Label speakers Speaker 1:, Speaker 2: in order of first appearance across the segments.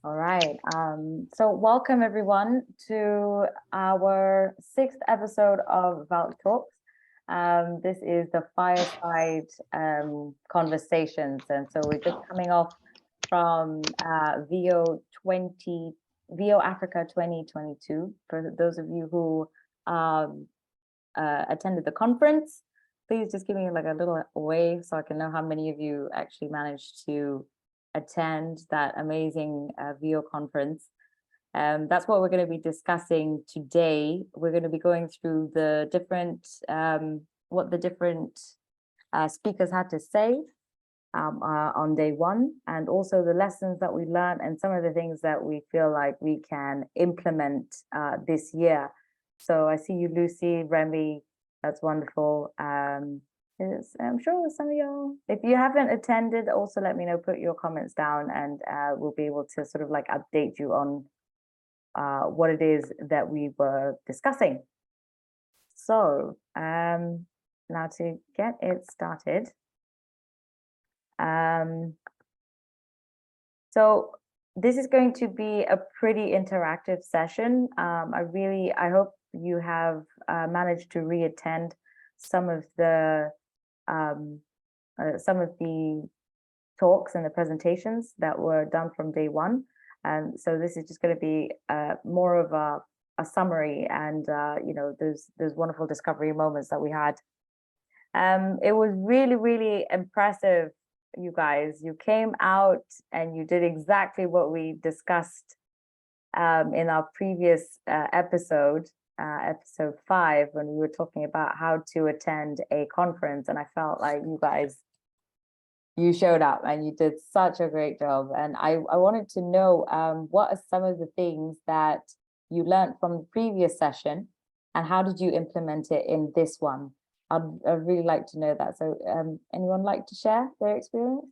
Speaker 1: All right. So welcome everyone to our 6th episode of VALK Talks. This is the Fireside conversations. And so we're just coming off from VOAfrica 2022. For those of you who attended the conference, please just give me like a little wave so I can know how many of you actually managed to attend that amazing VO conference. That's what we're going to be discussing today. We're going to be going through the different, what the different speakers had to say on day one, and also the lessons that we learned and some of the things that we feel like we can implement this year. So I see you, Lucy, Remy, that's wonderful. I'm sure some of y'all, if you haven't attended, also let me know, put your comments down, and we'll be able to sort of like update you on what it is that we were discussing. So now to get it started. So this is going to be a pretty interactive session. I hope you have managed to re-attend some of the talks and the presentations that were done from day one. And so this is just going to be more of a summary, and those wonderful discovery moments that we had. It was really, really impressive, you guys. You came out and you did exactly what we discussed in our previous episode 5, when we were talking about how to attend a conference, and I felt like you showed up and you did such a great job. And I wanted to know what are some of the things that you learned from the previous session, and how did you implement it in this one? I'd really like to know that. So anyone like to share their experience?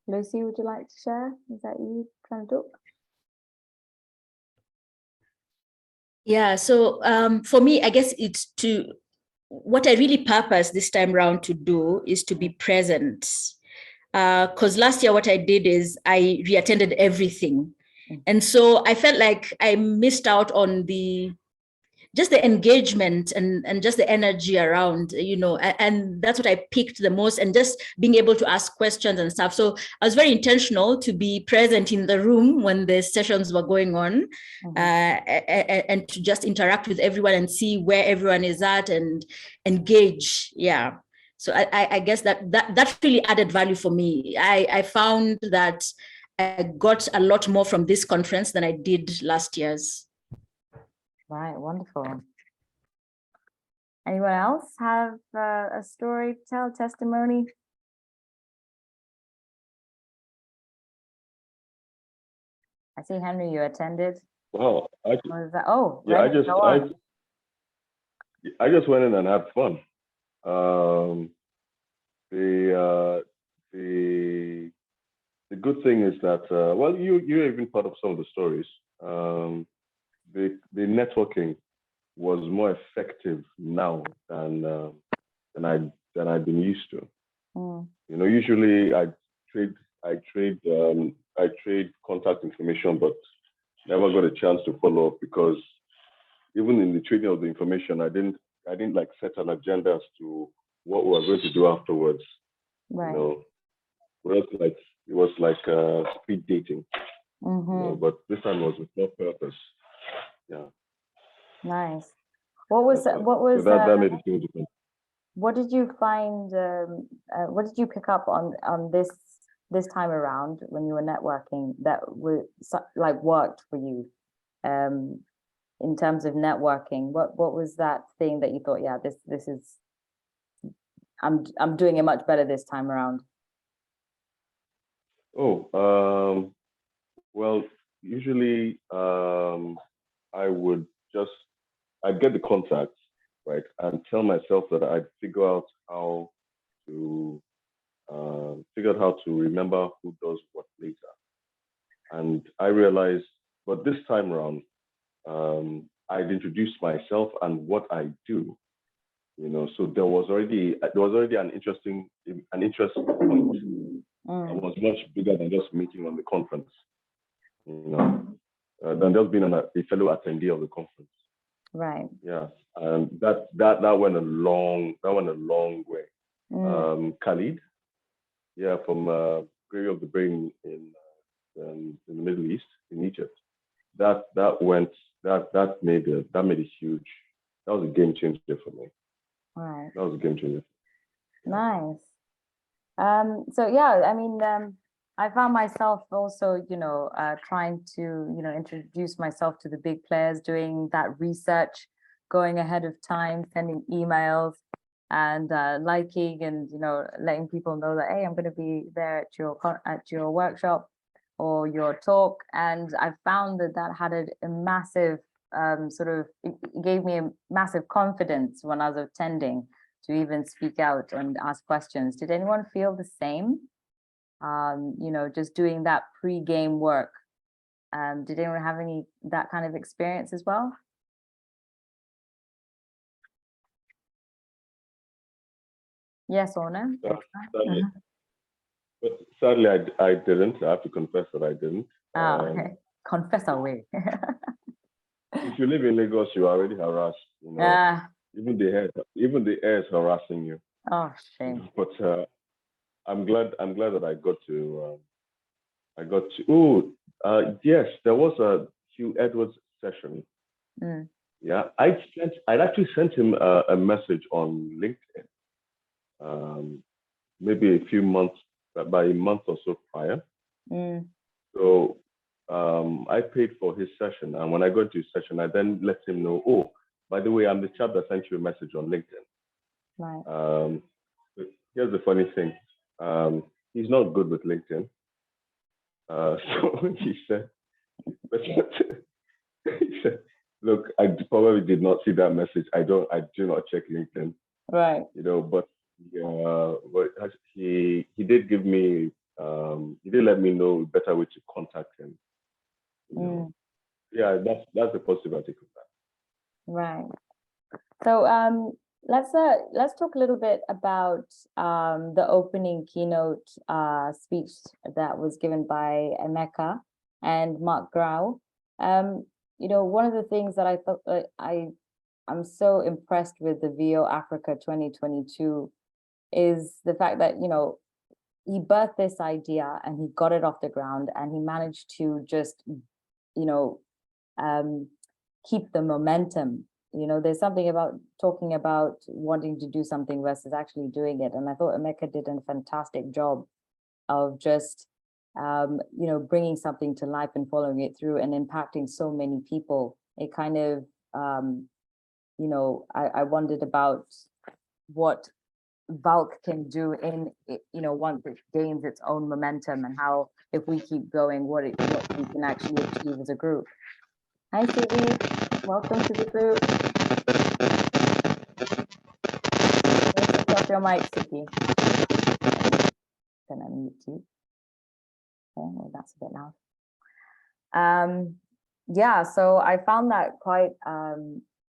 Speaker 1: Lucy, would you like to share? Is that you trying to talk?
Speaker 2: Yeah, so for me, I guess what I really purpose this time around to do is to be present. Because last year what I did is I reattended everything. And so I felt like I missed out on just the engagement and just the energy around, and that's what I picked the most, and just being able to ask questions and stuff. So I was very intentional to be present in the room when the sessions were going on, and to just interact with everyone and see where everyone is at and engage. Yeah. So I guess that really added value for me. I found that I got a lot more from this conference than I did last year's.
Speaker 1: Right, wonderful. Anyone else have a story to tell, testimony? I see, Henry, you attended.
Speaker 3: Well,
Speaker 1: I
Speaker 3: just went in and had fun. The good thing is that you're even part of some of the stories. The networking was more effective now than I've been used to. Usually I trade contact information, but never got a chance to follow up, because even in the trading of the information, I didn't like set an agenda as to what we were going to do afterwards.
Speaker 1: Right.
Speaker 3: It was like speed dating. But this time it was with no purpose. Yeah.
Speaker 1: Nice. What was
Speaker 3: that made it feel different.
Speaker 1: What did you find? What did you pick up on this time around when you were networking that worked for you? In terms of networking, what was that thing that you thought, yeah, this is I'm doing it much better this time around?
Speaker 3: Well, usually I'd get the contacts, right, and tell myself that I'd figure out how to remember who does what later. And I realized, but this time around, I'd introduce myself and what I do, you know, so there was already an interest point that was much bigger than just meeting on the conference, you know, than just being a fellow attendee of the conference.
Speaker 1: Right.
Speaker 3: Yeah, and that went a long way. Khalid, yeah, from Gravy of the Brain in the Middle East, in Egypt. That made a huge. That was a game changer for me.
Speaker 1: Right.
Speaker 3: That was a game changer.
Speaker 1: Nice. So yeah, I mean, I found myself also, you know, trying to, you know, introduce myself to the big players, doing that research, going ahead of time, sending emails, and liking and, you know, letting people know that, hey, I'm going to be there at your workshop or your talk. And I found that had a massive it gave me a massive confidence when I was attending to even speak out and ask questions. Did anyone feel the same? You know, just doing that pre-game work. Did anyone have that kind of experience as well? Yes or no?
Speaker 3: Sadly, I didn't. I have to confess that I didn't.
Speaker 1: Okay. Confess away.
Speaker 3: If you live in Lagos, you're already harassed. You know, even the air is harassing you.
Speaker 1: Oh, shame.
Speaker 3: But I'm glad that I got to. Yes, there was a Hugh Edwards session. Yeah, I'd actually sent him a message on LinkedIn. Maybe by a month or so prior. So I paid for his session, and when I got to his session, I then let him know, oh, by the way, I'm the chap that sent you a message on LinkedIn.
Speaker 1: Right.
Speaker 3: Here's the funny thing. He's not good with LinkedIn. So he said, look, I probably did not see that message. I do not check LinkedIn.
Speaker 1: Right.
Speaker 3: You know, but he did give me, he did let me know a better way to contact him. You know? Yeah, that's the positive I take of that.
Speaker 1: Right. So let's talk a little bit about the opening keynote speech that was given by Emeka and Mark Grau. You know, one of the things that I thought I'm so impressed with the VOAfrica 2022 is the fact that, you know, he birthed this idea and he got it off the ground and he managed to just, you know, keep the momentum. You know, there's something about talking about wanting to do something versus actually doing it. And I thought Emeka did a fantastic job of just, you know, bringing something to life and following it through and impacting so many people. It kind of, you know, I wondered about what VALK can do in, you know, once it gains its own momentum, and how, if we keep going, what we can actually achieve as a group. Hi, Suvi. Welcome to the group. Switch off your mic, Suvi. Gonna mute you. Okay, well, that's a bit loud. Yeah, so I found that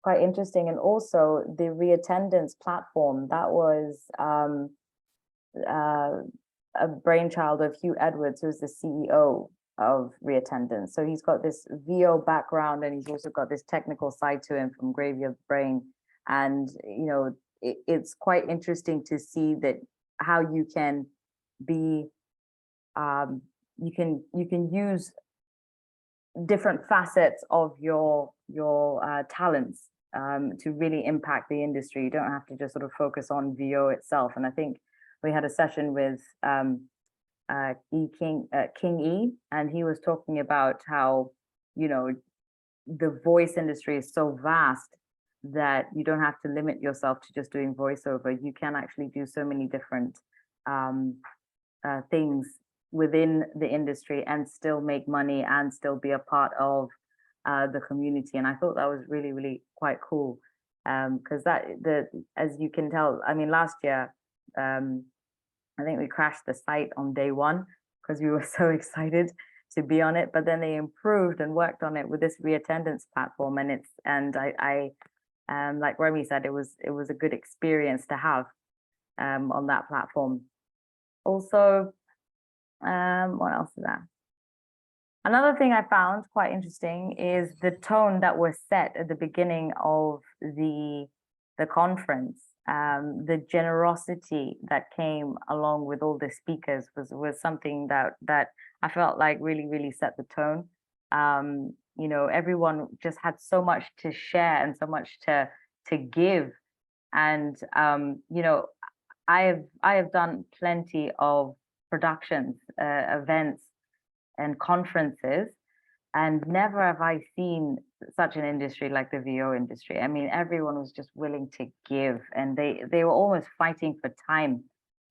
Speaker 1: quite interesting, and also the reattendance platform that was a brainchild of Hugh Edwards, who's the CEO of reattendance. So he's got this VO background, and he's also got this technical side to him from Gravy of the Brain. And you know, it's quite interesting to see that how you can be you can use different facets of your talents to really impact the industry. You don't have to just sort of focus on VO itself. And I think we had a session with King E, and he was talking about how, you know, the voice industry is so vast that you don't have to limit yourself to just doing voiceover. You can actually do so many different things within the industry and still make money and still be a part of the community. And I thought that was really, really quite cool, because as you can tell, I mean, last year, I think we crashed the site on day one because we were so excited to be on it, but then they improved and worked on it with this reattendance platform. And like Romy said, it was a good experience to have on that platform. Also, what else is that? Another thing I found quite interesting is the tone that was set at the beginning of the conference. The generosity that came along with all the speakers was something that I felt like really set the tone. You know, everyone just had so much to share and so much to give. And you know, I have done plenty of productions, events, and conferences, and never have I seen such an industry like the VO industry. I mean, everyone was just willing to give, and they were almost fighting for time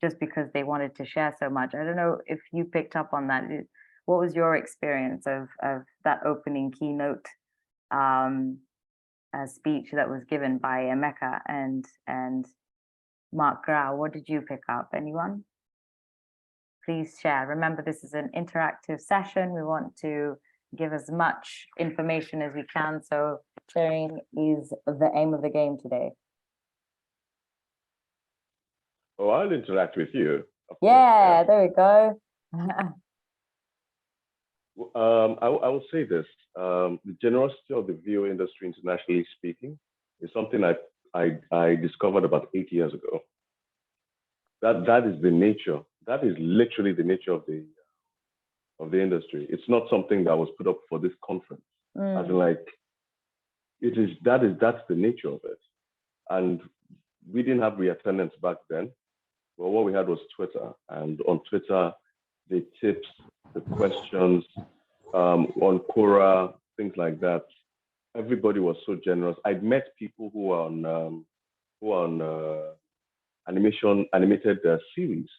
Speaker 1: just because they wanted to share so much. I don't know if you picked up on that. What was your experience of that opening keynote speech that was given by Emeka and Mark Grau? What did you pick up? Anyone? Please share. Remember, this is an interactive session. We want to give as much information as we can. So sharing is the aim of the game today.
Speaker 3: Oh, I'll interact with you.
Speaker 1: Yeah, there we go.
Speaker 3: I will say this. The generosity of the VO industry, internationally speaking, is something I discovered about 8 years ago. That is the nature. That is literally the nature of the industry. It's not something that was put up for this conference. As in, like, that's the nature of it. And we didn't have reattendance back then. Well, what we had was Twitter, and on Twitter, the tips, the questions, on Quora, things like that. Everybody was so generous. I'd met people who are on animated series,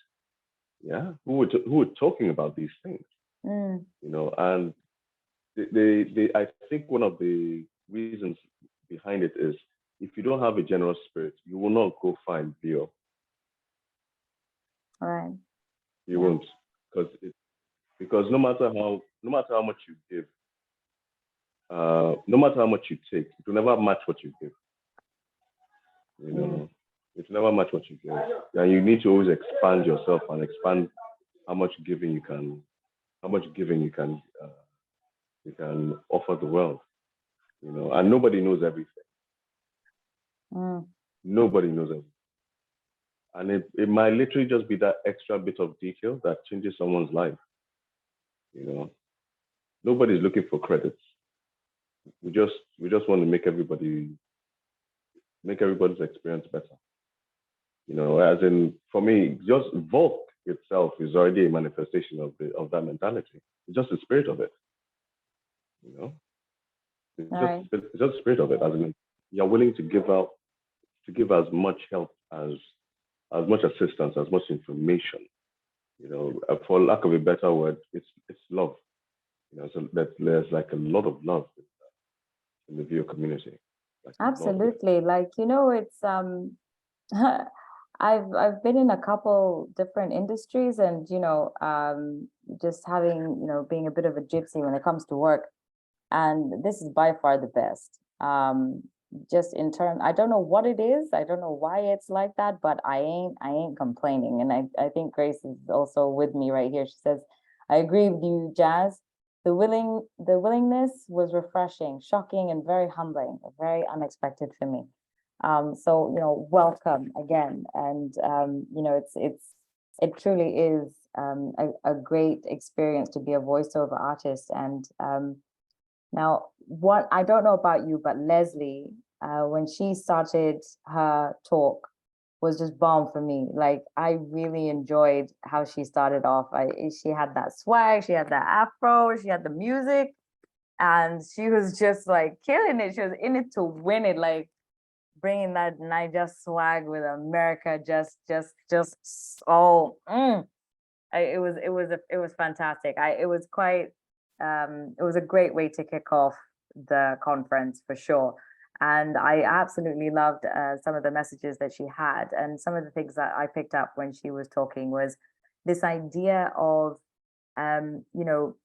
Speaker 3: yeah, who were talking about these things, you know, and I think one of the reasons behind it is if you don't have a generous spirit, you will not go find VO.
Speaker 1: All right.
Speaker 3: You won't, because no matter how much you give, no matter how much you take, it will never match what you give. You know, it will never match what you give. And you need to always expand yourself and expand how much giving you can offer the world. You know, and nobody knows everything. Nobody knows everything. And it might literally just be that extra bit of detail that changes someone's life. You know, nobody's looking for credits. We just want to make everybody's experience better. You know, as in, for me, just VOAfrica itself is already a manifestation of that mentality. It's just the spirit of it. You know, it's just the spirit of it. As in, you're willing to give as much help as much assistance, as much information. You know, for lack of a better word, it's love. You know, so there's like a lot of love in the VO community. Like,
Speaker 1: absolutely. Like, you know, it's I've been in a couple different industries, and you know, just having, you know, being a bit of a gypsy when it comes to work, and this is by far the best. Just in turn, I don't know what it is, I don't know why it's like that, but I ain't complaining. And I think Grace is also with me right here. She says, I agree with you, Jazz. The willingness was refreshing, shocking, and very humbling, very unexpected for me. So, you know, welcome again. And, you know, it truly is a great experience to be a voiceover artist. And now, what I don't know about you, but Leslie, when she started her talk, was just bomb for me. Like, I really enjoyed how she started off. She had that swag, she had that afro, she had the music, and she was just like killing it. She was in it to win it, like bringing that Niger swag with America. It was fantastic. It was a great way to kick off the conference for sure. And I absolutely loved some of the messages that she had. And some of the things that I picked up when she was talking was this idea of, you know,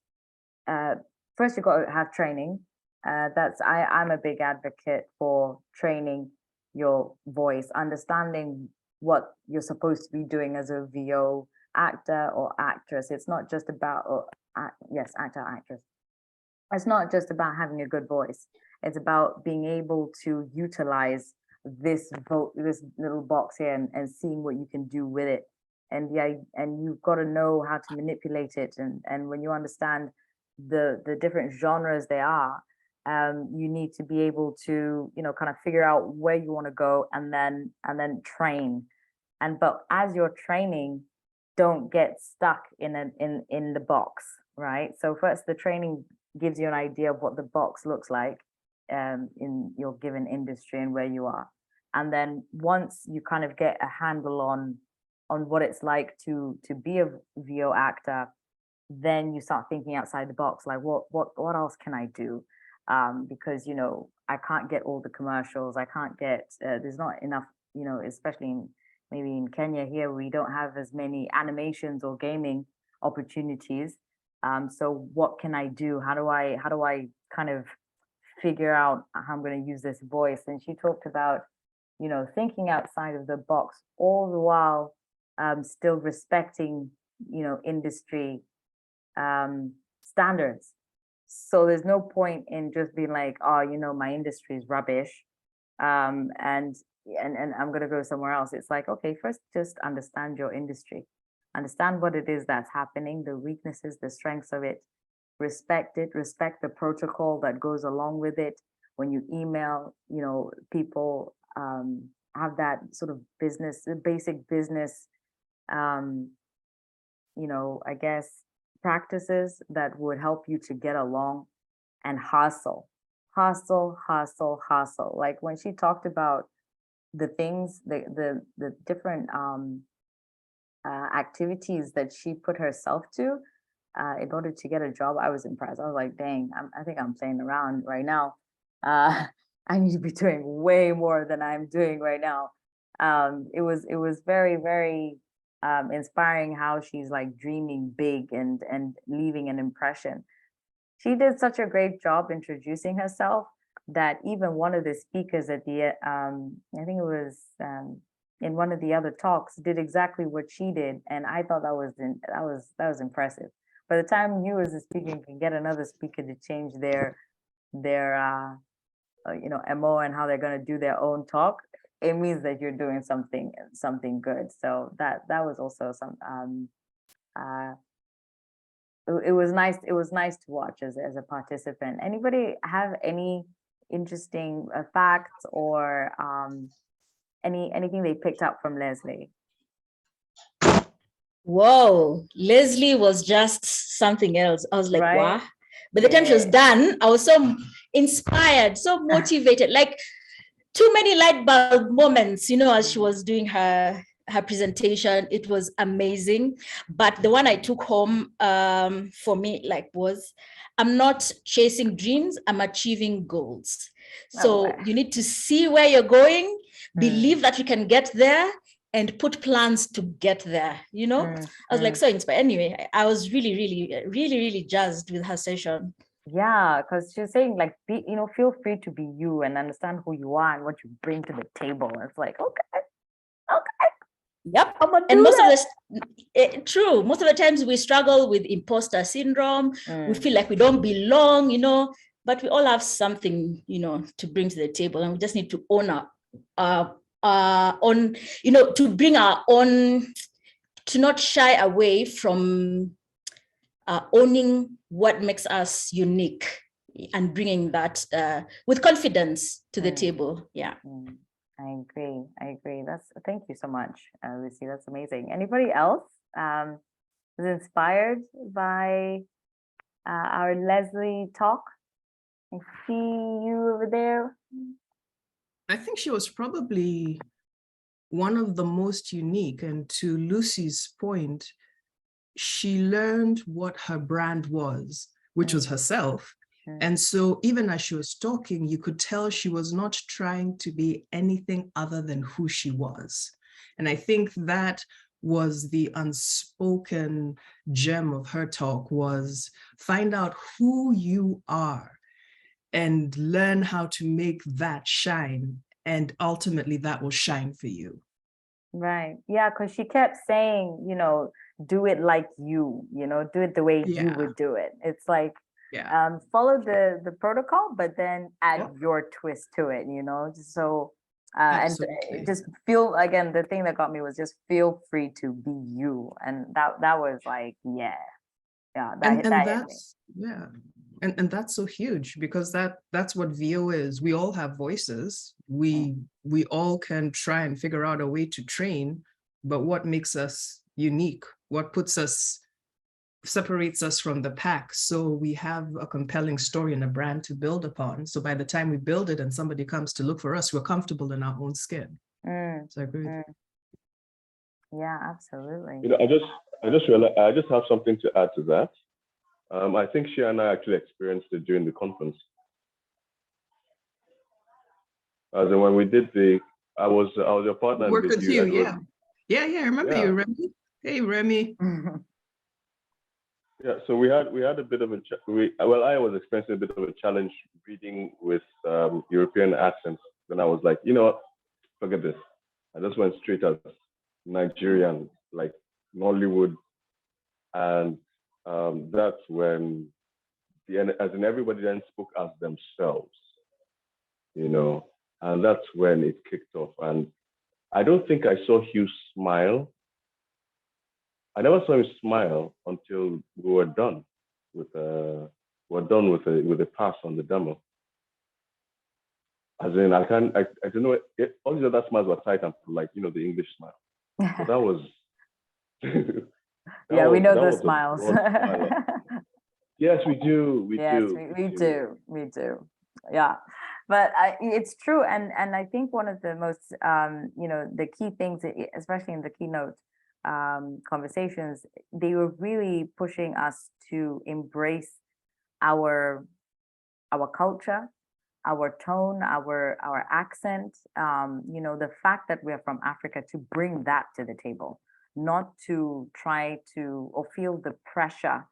Speaker 1: first you've got to have training. I'm a big advocate for training your voice, understanding what you're supposed to be doing as a VO actor or actress. It's not just about, yes, actor, actress. It's not just about having a good voice. It's about being able to utilize this little box here and seeing what you can do with it. And and you've got to know how to manipulate it. And when you understand the different genres there are, you need to be able to, kind of figure out where you want to go and then train. But as you're training, don't get stuck in the box, right? So first, the training gives you an idea of what the box looks like in your given industry and where you are. And then once you kind of get a handle on what it's like to be a VO actor, then you start thinking outside the box, like what else can I do? Because I can't get all the commercials. I can't get there's not enough, especially maybe in Kenya here, we don't have as many animations or gaming opportunities. So what can I do? How do I kind of figure out how I'm going to use this voice? And she talked about, thinking outside of the box, all the while still respecting, industry standards. So there's no point in just being like, oh, my industry is rubbish, and I'm going to go somewhere else. It's like, okay, first just understand your industry, understand what it is that's happening, the weaknesses, the strengths of it, respect it, respect the protocol that goes along with it. When you email, people, have that sort of basic business, I guess, practices that would help you to get along, and hustle. Like when she talked about the things, the different activities that she put herself to in order to get a job, I was impressed. I was like, dang, I think I'm playing around right now. I need to be doing way more than I'm doing right now. It was very, very inspiring how she's like dreaming big and leaving an impression. She did such a great job introducing herself that even one of the speakers at the I think it was in one of the other talks did exactly what she did, and I thought that was impressive. By the time you as a speaker can get another speaker to change their MO and how they're going to do their own talk, it means that you're doing something good. So that was also some it was nice to watch as a participant. Anybody have any interesting facts or anything they picked up from Leslie?
Speaker 2: Whoa, Leslie was just something else. I was like,
Speaker 1: Right?
Speaker 2: wow. By the time she was done, I was so inspired, so motivated, like too many light bulb moments, as she was doing her presentation. It was amazing. But the one I took home for me, was, I'm not chasing dreams, I'm achieving goals. So you need to see where you're going, believe that you can get there, and put plans to get there. I was like so inspired. Anyway, I was really, really, really, really jazzed with her session.
Speaker 1: Yeah, because she's saying like, feel free to be you and understand who you are and what you bring to the table. It's like, okay.
Speaker 2: Yep. And most of true. Most of the times we struggle with imposter syndrome. We feel like we don't belong, but we all have something, to bring to the table, and we just need to own to bring our own, to not shy away from owning what makes us unique and bringing that with confidence to the table. Yeah.
Speaker 1: I agree. Thank you so much, Lucy. That's amazing. Anybody else was inspired by our Leslie talk? I see you over there.
Speaker 4: I think she was probably one of the most unique, and to Lucy's point, she learned what her brand was, which was herself. And so even as she was talking, you could tell she was not trying to be anything other than who she was. And I think that was the unspoken gem of her talk, was find out who you are and learn how to make that shine. And ultimately that will shine for you.
Speaker 1: Right. Yeah, because she kept saying, do it like you, do it the way you
Speaker 4: Yeah.
Speaker 1: would do it. It's like,
Speaker 4: Yeah.
Speaker 1: follow the protocol, but then add
Speaker 4: Yep.
Speaker 1: your twist to it, so and
Speaker 4: Absolutely.
Speaker 1: just feel, again, the thing that got me was just feel free to be you. And that was like, yeah,
Speaker 4: And
Speaker 1: hit me.
Speaker 4: that's, yeah. And that's so huge, because that's what VO is. We all have voices. We all can try and figure out a way to train, but what makes us unique? What separates us from the pack? So we have a compelling story and a brand to build upon. So by the time we build it and somebody comes to look for us, we're comfortable in our own skin. So I agree with you.
Speaker 1: Yeah, absolutely.
Speaker 3: I just realized I just have something to add to that. I think she and I actually experienced it during the conference. As in when we did I was your partner.
Speaker 4: Work with you, yeah. Yeah, I remember
Speaker 3: Yeah.
Speaker 4: you, Remy. Hey, Remy.
Speaker 3: Yeah, so we had a bit of I was experiencing a bit of a challenge reading with European accents. Then I was like, you know what, forget this. I just went straight as Nigerian, like Nollywood, and that's when everybody then spoke as themselves, and that's when it kicked off. And I don't think I saw Hugh smile. I never saw him smile until we were done with a pass on the demo. As in, I don't know. All these other smiles were tight and like the English smile. So that was.
Speaker 1: We know those smiles.
Speaker 3: Yes, we do. We
Speaker 1: do. Yeah, but it's true, and I think one of the most the key things, especially in the keynote conversations, they were really pushing us to embrace our culture, our tone, our accent, the fact that we are from Africa, to bring that to the table, not to try to or feel the pressure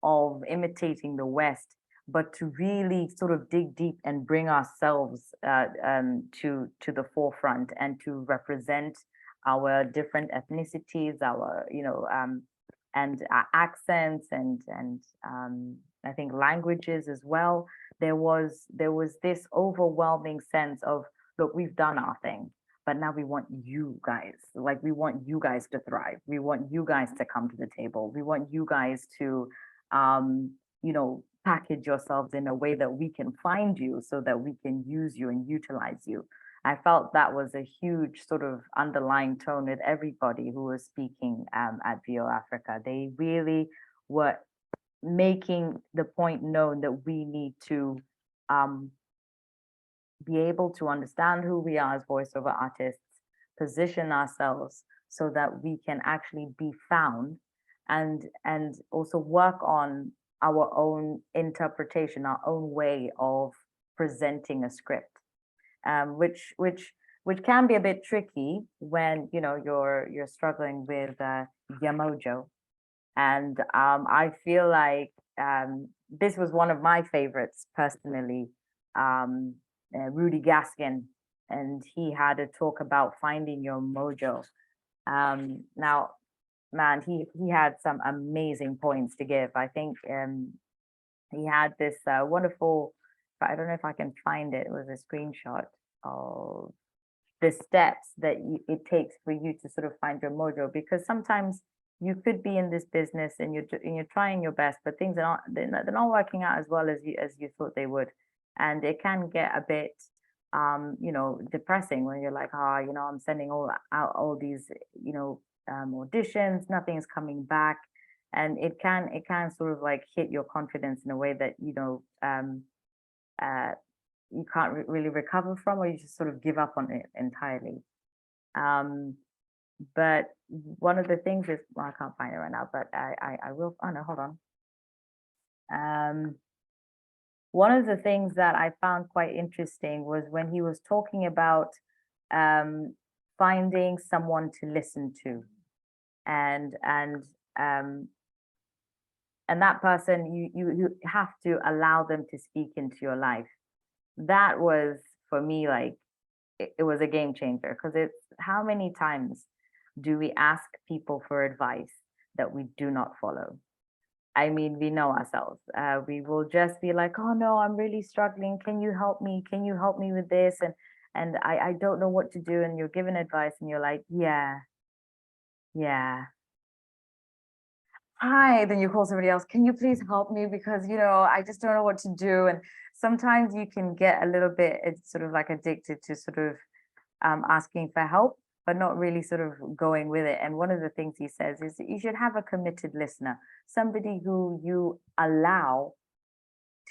Speaker 1: of imitating the West, but to really sort of dig deep and bring ourselves to the forefront, and to represent our different ethnicities, our and our accents, and I think languages as well. There was this overwhelming sense of, look, we've done our thing, but now we want you guys, we want you guys to thrive. We want you guys to come to the table. We want you guys to package yourselves in a way that we can find you, so that we can use you and utilize you. I felt that was a huge sort of underlying tone with everybody who was speaking at VOAfrica. They really were making the point known that we need to be able to understand who we are as voiceover artists, position ourselves so that we can actually be found, and also work on our own interpretation, our own way of presenting a script, which can be a bit tricky when you're struggling with your mojo. And I feel like this was one of my favorites personally, Rudy Gaskin, and he had a talk about finding your mojo. Now, man, he had some amazing points to give. I think he had this wonderful, I don't know if I can find it, it was a screenshot of the steps that it takes for you to sort of find your mojo, because sometimes you could be in this business and you're trying your best, but things are they're not working out as well as you thought they would, and it can get a bit depressing when you're like, I'm sending out all these auditions, nothing's coming back, and it can sort of like hit your confidence in a way that you can't really recover from, or you just sort of give up on it entirely. But one of the things is, well, I can't find it right now, but I will. Oh no, hold on. One of the things that I found quite interesting was when he was talking about finding someone to listen to, and that person, you have to allow them to speak into your life. that was for me like it was a game changer, because it's how many times do we ask people for advice that we do not follow? I mean, we know ourselves. We will just be like, oh no, I'm really struggling. Can you help me? Can you help me with this? And I don't know what to do. And you're given advice and you're like, yeah. Hi, then you call somebody else. Can you please help me? Because, I just don't know what to do. And sometimes you can get a little bit, it's sort of like addicted to sort of asking for help, but not really sort of going with it. And one of the things he says is that you should have a committed listener, somebody who you allow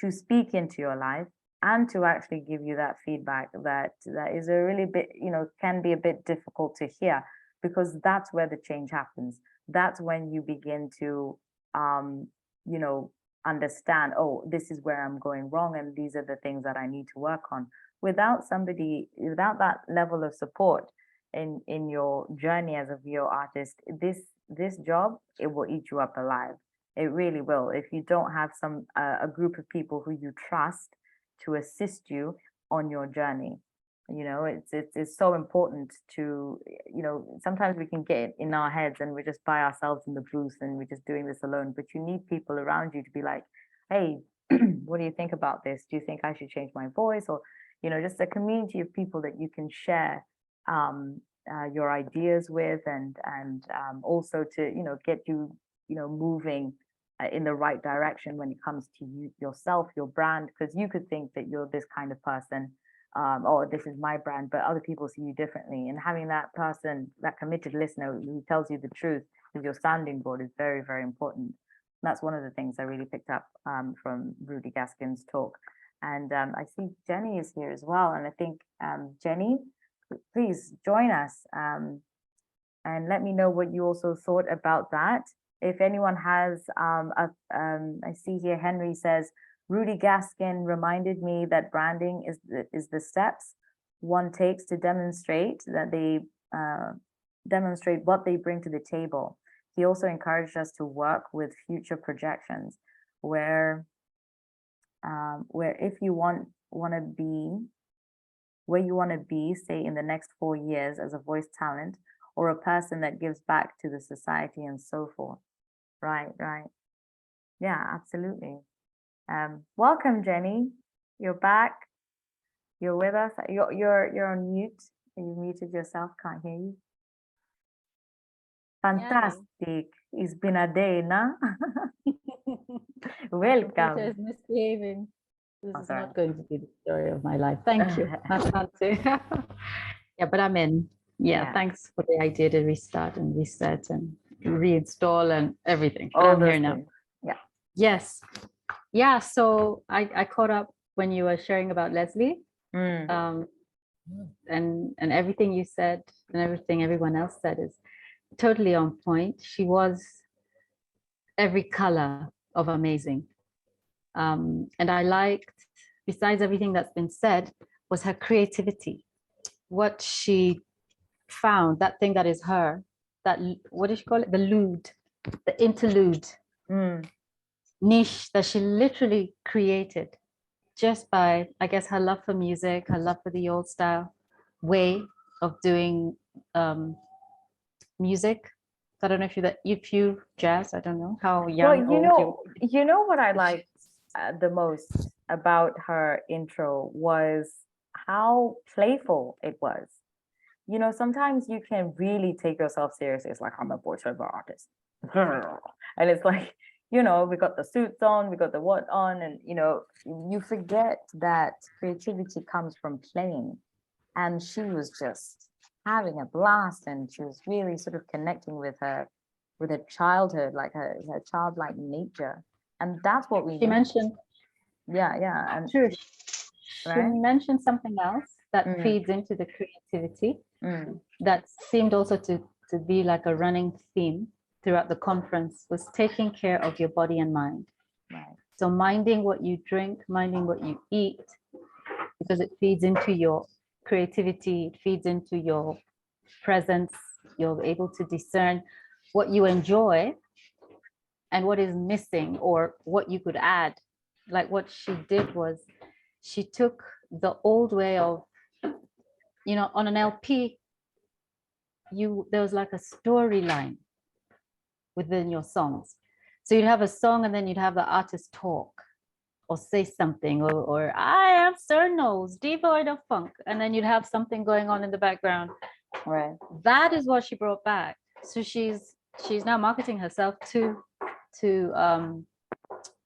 Speaker 1: to speak into your life and to actually give you that feedback that is a really bit, can be a bit difficult to hear, because that's where the change happens. That's when you begin to, understand, oh, this is where I'm going wrong, and these are the things that I need to work on. Without that level of support in your journey as a VO artist, this job, it will eat you up alive. It really will. If you don't have a group of people who you trust to assist you on your journey, it's so important to, sometimes we can get in our heads and we're just by ourselves in the booth and we're just doing this alone, but you need people around you to be like, hey, what do you think about this? Do you think I should change my voice? Or, just a community of people that you can share your ideas with, and also to, get you, moving in the right direction when it comes to yourself, your brand, because you could think that you're this kind of person, or this is my brand, but other people see you differently. And having that person, that committed listener who tells you the truth with your sounding board is very, very important. And that's one of the things I really picked up from Rudy Gaskin's talk. And I see Jenny is here as well. And I think, Jenny, please join us and let me know what you also thought about that. If anyone has, I see here, Henry says, Rudy Gaskin reminded me that branding is the steps one takes to demonstrate that they demonstrate what they bring to the table. He also encouraged us to work with future projections, where if you want to be where you want to be, say in the next 4 years as a voice talent or a person that gives back to the society and so forth. Right. Yeah, absolutely. Welcome, Jenny. You're back. You're with us. You're on mute. You muted yourself. Can't hear you. Fantastic. It's been a day, no? Welcome.
Speaker 5: Is misbehaving. This is
Speaker 1: sorry.
Speaker 5: not going to be the story of my life. Thank you. Yeah, but I'm in. Yeah, thanks for the idea to restart and reset and reinstall and everything. I'm here now.
Speaker 1: Yeah.
Speaker 5: Yes. Yeah. So I caught up when you were sharing about Leslie, and everything you said and everything everyone else said is totally on point. She was every color of amazing. And I liked, besides everything that's been said, was her creativity. What she found, that thing that is her, that, what did she call it? The interlude niche that she literally created just by, I guess, her love for music, her love for the old style way of doing music. I don't know if you jazz, I don't know how young.
Speaker 1: Well, you know what I liked the most about her intro was how playful it was. Sometimes you can really take yourself seriously. It's like, I'm a voiceover artist. And it's like, we got the suits on, we got the what on, and, you forget that creativity comes from playing. And she was just having a blast, and she was really sort of connecting with her childhood, like her childlike nature. And that's what we
Speaker 5: mentioned.
Speaker 1: Yeah. And
Speaker 5: true. She mentioned something else that feeds into the creativity that seemed also to be like a running theme throughout the conference, was taking care of your body and mind.
Speaker 1: Right.
Speaker 5: So minding what you drink, minding what you eat, because it feeds into your creativity, it feeds into your presence. You're able to discern what you enjoy and what is missing, or what you could add. Like what she did was she took the old way of, you know, on an LP, there was like a storyline within your songs. So you'd have a song and then you'd have the artist talk or say something, or I am Sir Nose, devoid of funk. And then you'd have something going on in the background.
Speaker 1: Right.
Speaker 5: That is what she brought back. So she's now marketing herself to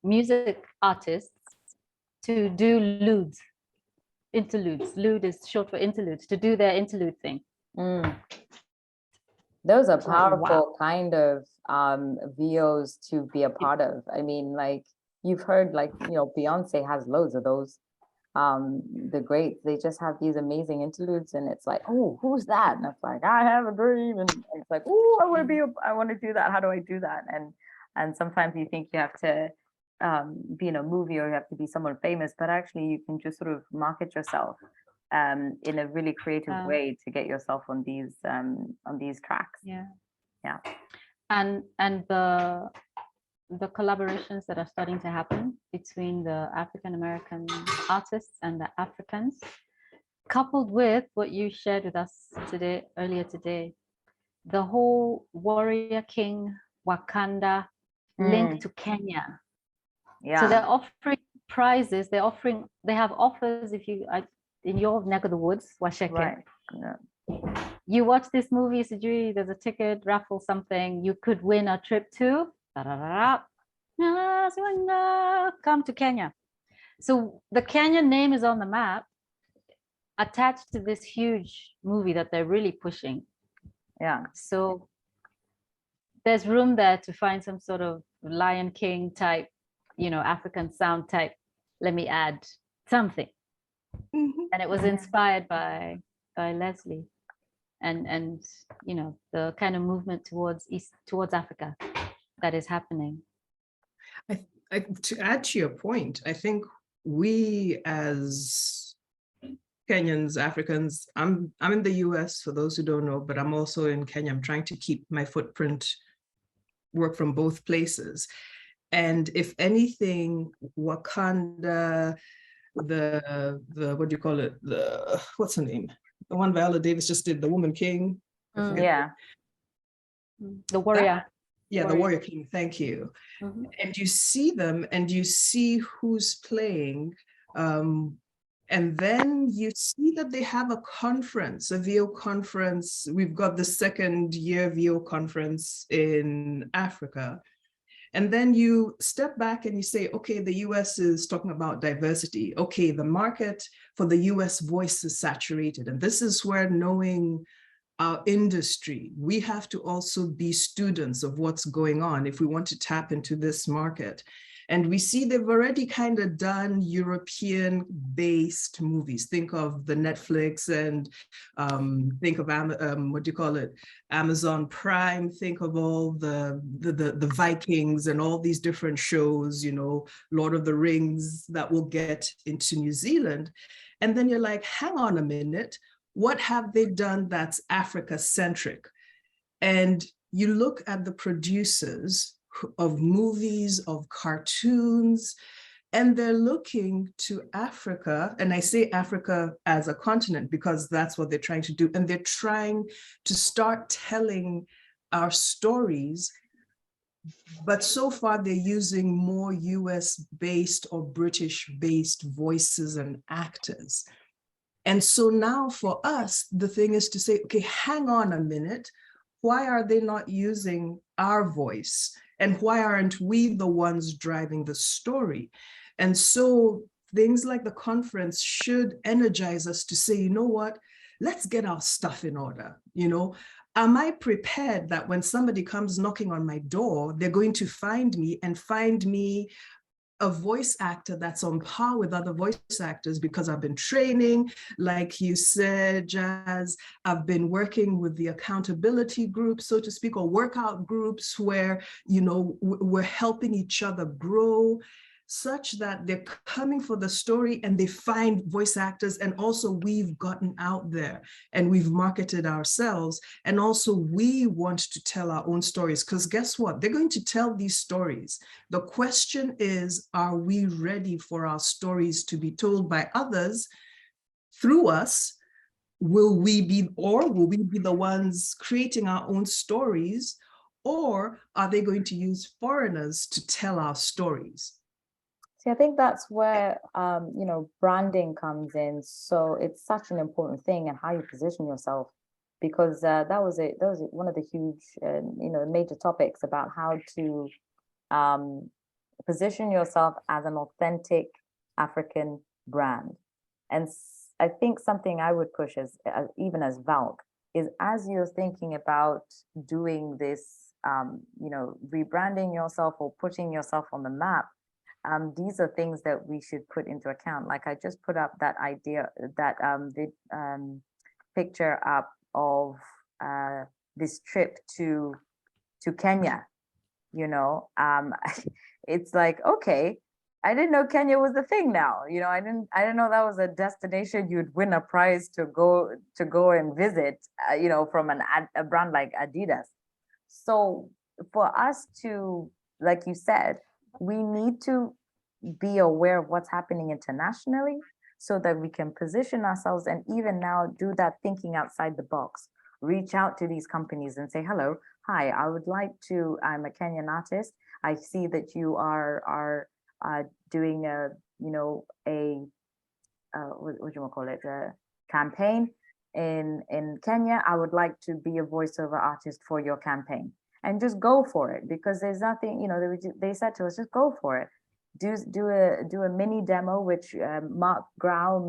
Speaker 5: music artists to do interludes. Lude is short for interludes, to do their interlude thing.
Speaker 1: Those are
Speaker 5: Like,
Speaker 1: powerful
Speaker 5: wow.
Speaker 1: kind of VOs to be a part of. I mean, like you've heard, like, you know, Beyonce has loads of those. The greats, they just have these amazing interludes, and it's like, oh, who's that? And it's like, I have a dream, and it's like, oh, I want to do that. How do I do that? And sometimes you think you have to be in a movie or you have to be someone famous, but actually you can just sort of market yourself in a really creative way to get yourself on these tracks.
Speaker 5: Yeah. And the collaborations that are starting to happen between the African American artists and the Africans, coupled with what you shared with us earlier today, the whole warrior king Wakanda link to Kenya.
Speaker 1: Yeah.
Speaker 5: So they're offering prizes. They have offers if you are in your neck of the woods, Washeke.
Speaker 1: Right. Yeah.
Speaker 5: You watch this movie, Sijui, there's a ticket, raffle something, you could win a trip to come to Kenya. So the Kenyan name is on the map attached to this huge movie that they're really pushing.
Speaker 1: Yeah.
Speaker 5: So there's room there to find some sort of Lion King type, you know, African sound type. Let me add something. And it was inspired by Leslie and you know, the kind of movement towards Africa that is happening.
Speaker 4: To add to your point, I think we as Kenyans, Africans, I'm in the US for those who don't know, but I'm also in Kenya. I'm trying to keep my footprint, work from both places. And if anything, Wakanda, the what do you call it? What's her name? The one Viola Davis just did, the Woman King.
Speaker 1: Yeah.
Speaker 5: The warrior.
Speaker 4: The Warrior King, thank you. And you see them and you see who's playing. And then you see that they have a conference, a VO conference. We've got the second year VO conference in Africa. And then you step back and you say, okay, the US is talking about diversity. Okay, the market for the US voice is saturated. And this is where, knowing our industry, we have to also be students of what's going on if we want to tap into this market. And we see they've already kind of done European-based movies. Think of the Netflix and think of Amazon Prime. Think of all the Vikings and all these different shows, you know, Lord of the Rings that will get into New Zealand. And then you're like, hang on a minute, what have they done that's Africa-centric? And you look at the producers of movies, of cartoons, and they're looking to Africa, and I say Africa as a continent because that's what they're trying to do, and they're trying to start telling our stories, but so far they're using more US-based or British-based voices and actors. And so now for us, the thing is to say, okay, hang on a minute, why are they not using our voice? And why aren't we the ones driving the story? And so things like the conference should energize us to say, you know what, let's get our stuff in order. You know, am I prepared that when somebody comes knocking on my door, they're going to find me a voice actor that's on par with other voice actors, because I've been training, like you said, Jazz, I've been working with the accountability groups, so to speak, or workout groups where, you know, we're helping each other grow, such that they're coming for the story and they find voice actors. And also we've gotten out there and we've marketed ourselves. And also we want to tell our own stories, because guess what? They're going to tell these stories. The question is, are we ready for our stories to be told by others? through us, will we be the ones creating our own stories, or are they going to use foreigners to tell our stories?
Speaker 1: See, I think that's where branding comes in. So it's such an important thing, and how you position yourself, because that was one of the huge major topics about how to position yourself as an authentic African brand. And I think something I would push as even as VALK is, as you're thinking about doing this, rebranding yourself or putting yourself on the map, these are things that we should put into account. Like, I just put up that idea, that picture up of this trip to Kenya. It's like, okay, I didn't know Kenya was the thing now. I didn't know that was a destination you'd win a prize to go and visit, from a brand like Adidas. So for us to, like you said, we need to be aware of what's happening internationally, so that we can position ourselves, and even now do that thinking outside the box. Reach out to these companies and say, hello, hi, I'm a Kenyan artist. I see that you are doing a campaign in Kenya. I would like to be a voiceover artist for your campaign, and just go for it, because there's nothing, they said to us, just go for it. Do a mini demo, which Mark Grau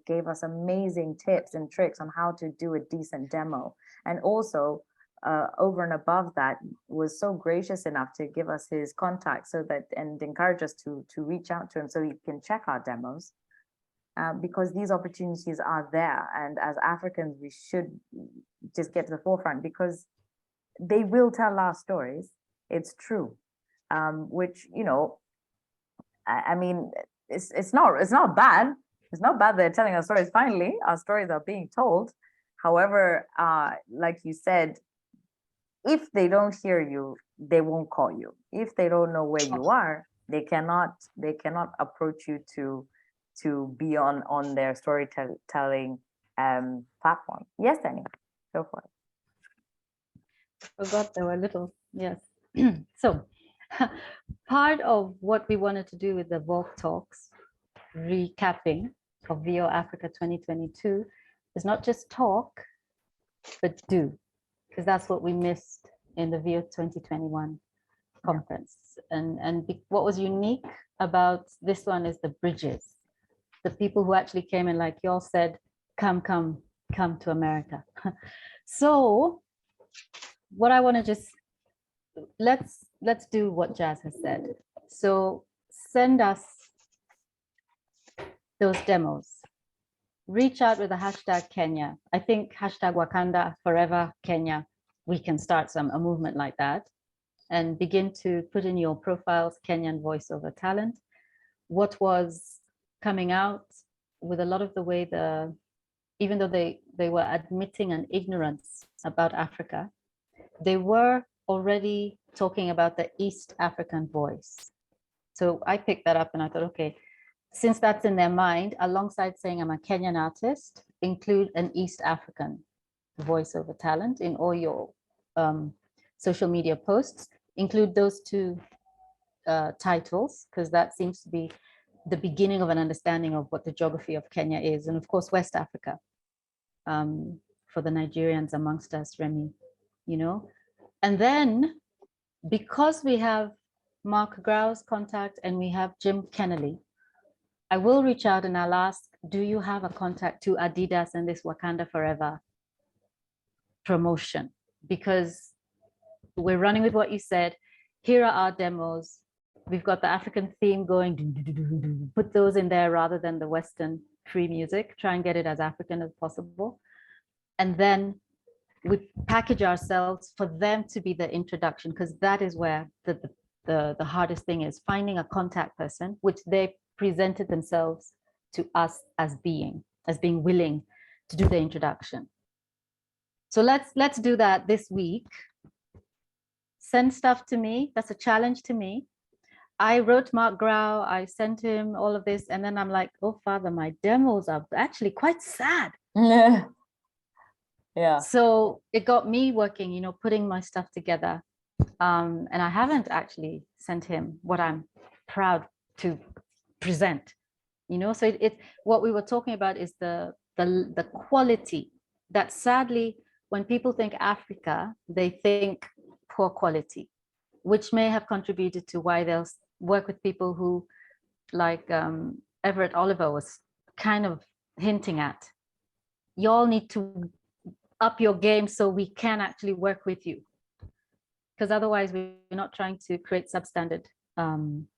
Speaker 1: gave us amazing tips and tricks on how to do a decent demo. And also, over and above that, was so gracious enough to give us his contact, and encourage us to reach out to him so he can check our demos, because these opportunities are there. And as Africans, we should just get to the forefront, because they will tell our stories. It's true. Which, I mean, it's not bad. It's not bad they're telling our stories. Finally, our stories are being told. However, like you said, if they don't hear you, they won't call you. If they don't know where you are, they cannot approach you to be on their storytelling platform. Yes, Danny, go for it.
Speaker 5: Forgot there were little, yes. So part of what we wanted to do with the VOAfrica talks, recapping of VOAfrica 2022, is not just talk, but do, because that's what we missed in the VO 2021 conference. And what was unique about this one is the bridges, the people who actually came and, like you all said, come to America. So what I want to just, let's do what Jazz has said. So send us those demos. Reach out with the hashtag Kenya. I think hashtag Wakanda Forever Kenya. We can start a movement like that, and begin to put in your profiles Kenyan voiceover talent. What was coming out with a lot of the way even though they were admitting an ignorance about Africa, they were already talking about the East African voice. So I picked that up and I thought, okay, since that's in their mind, alongside saying I'm a Kenyan artist, include an East African voiceover talent in all your social media posts. Include those two titles, because that seems to be the beginning of an understanding of what the geography of Kenya is. And of course, West Africa, for the Nigerians amongst us, Remy, And then, because we have Mark Grau's contact and we have Jim Kennelly, I will reach out and I'll ask, do you have a contact to Adidas and this Wakanda Forever promotion? Because we're running with what you said. Here are our demos. We've got the African theme going, put those in there rather than the Western free music. Try and get it as African as possible. And then we package ourselves for them to be the introduction, because that is where the hardest thing is, finding a contact person, which they presented themselves to us as being willing to do the introduction. So let's do that this week. Send stuff to me. That's a challenge to me. I wrote Mark Grau, I sent him all of this, and then I'm like, oh, Father, my demos are actually quite sad.
Speaker 1: Yeah.
Speaker 5: So it got me working, you know, putting my stuff together. And I haven't actually sent him what I'm proud to present, you know. So it what we were talking about is the quality that, sadly, when people think Africa, they think poor quality, which may have contributed to why they'll work with people who, like Everett Oliver was kind of hinting at, you all need to up your game so we can actually work with you. Because otherwise we're not trying to create substandard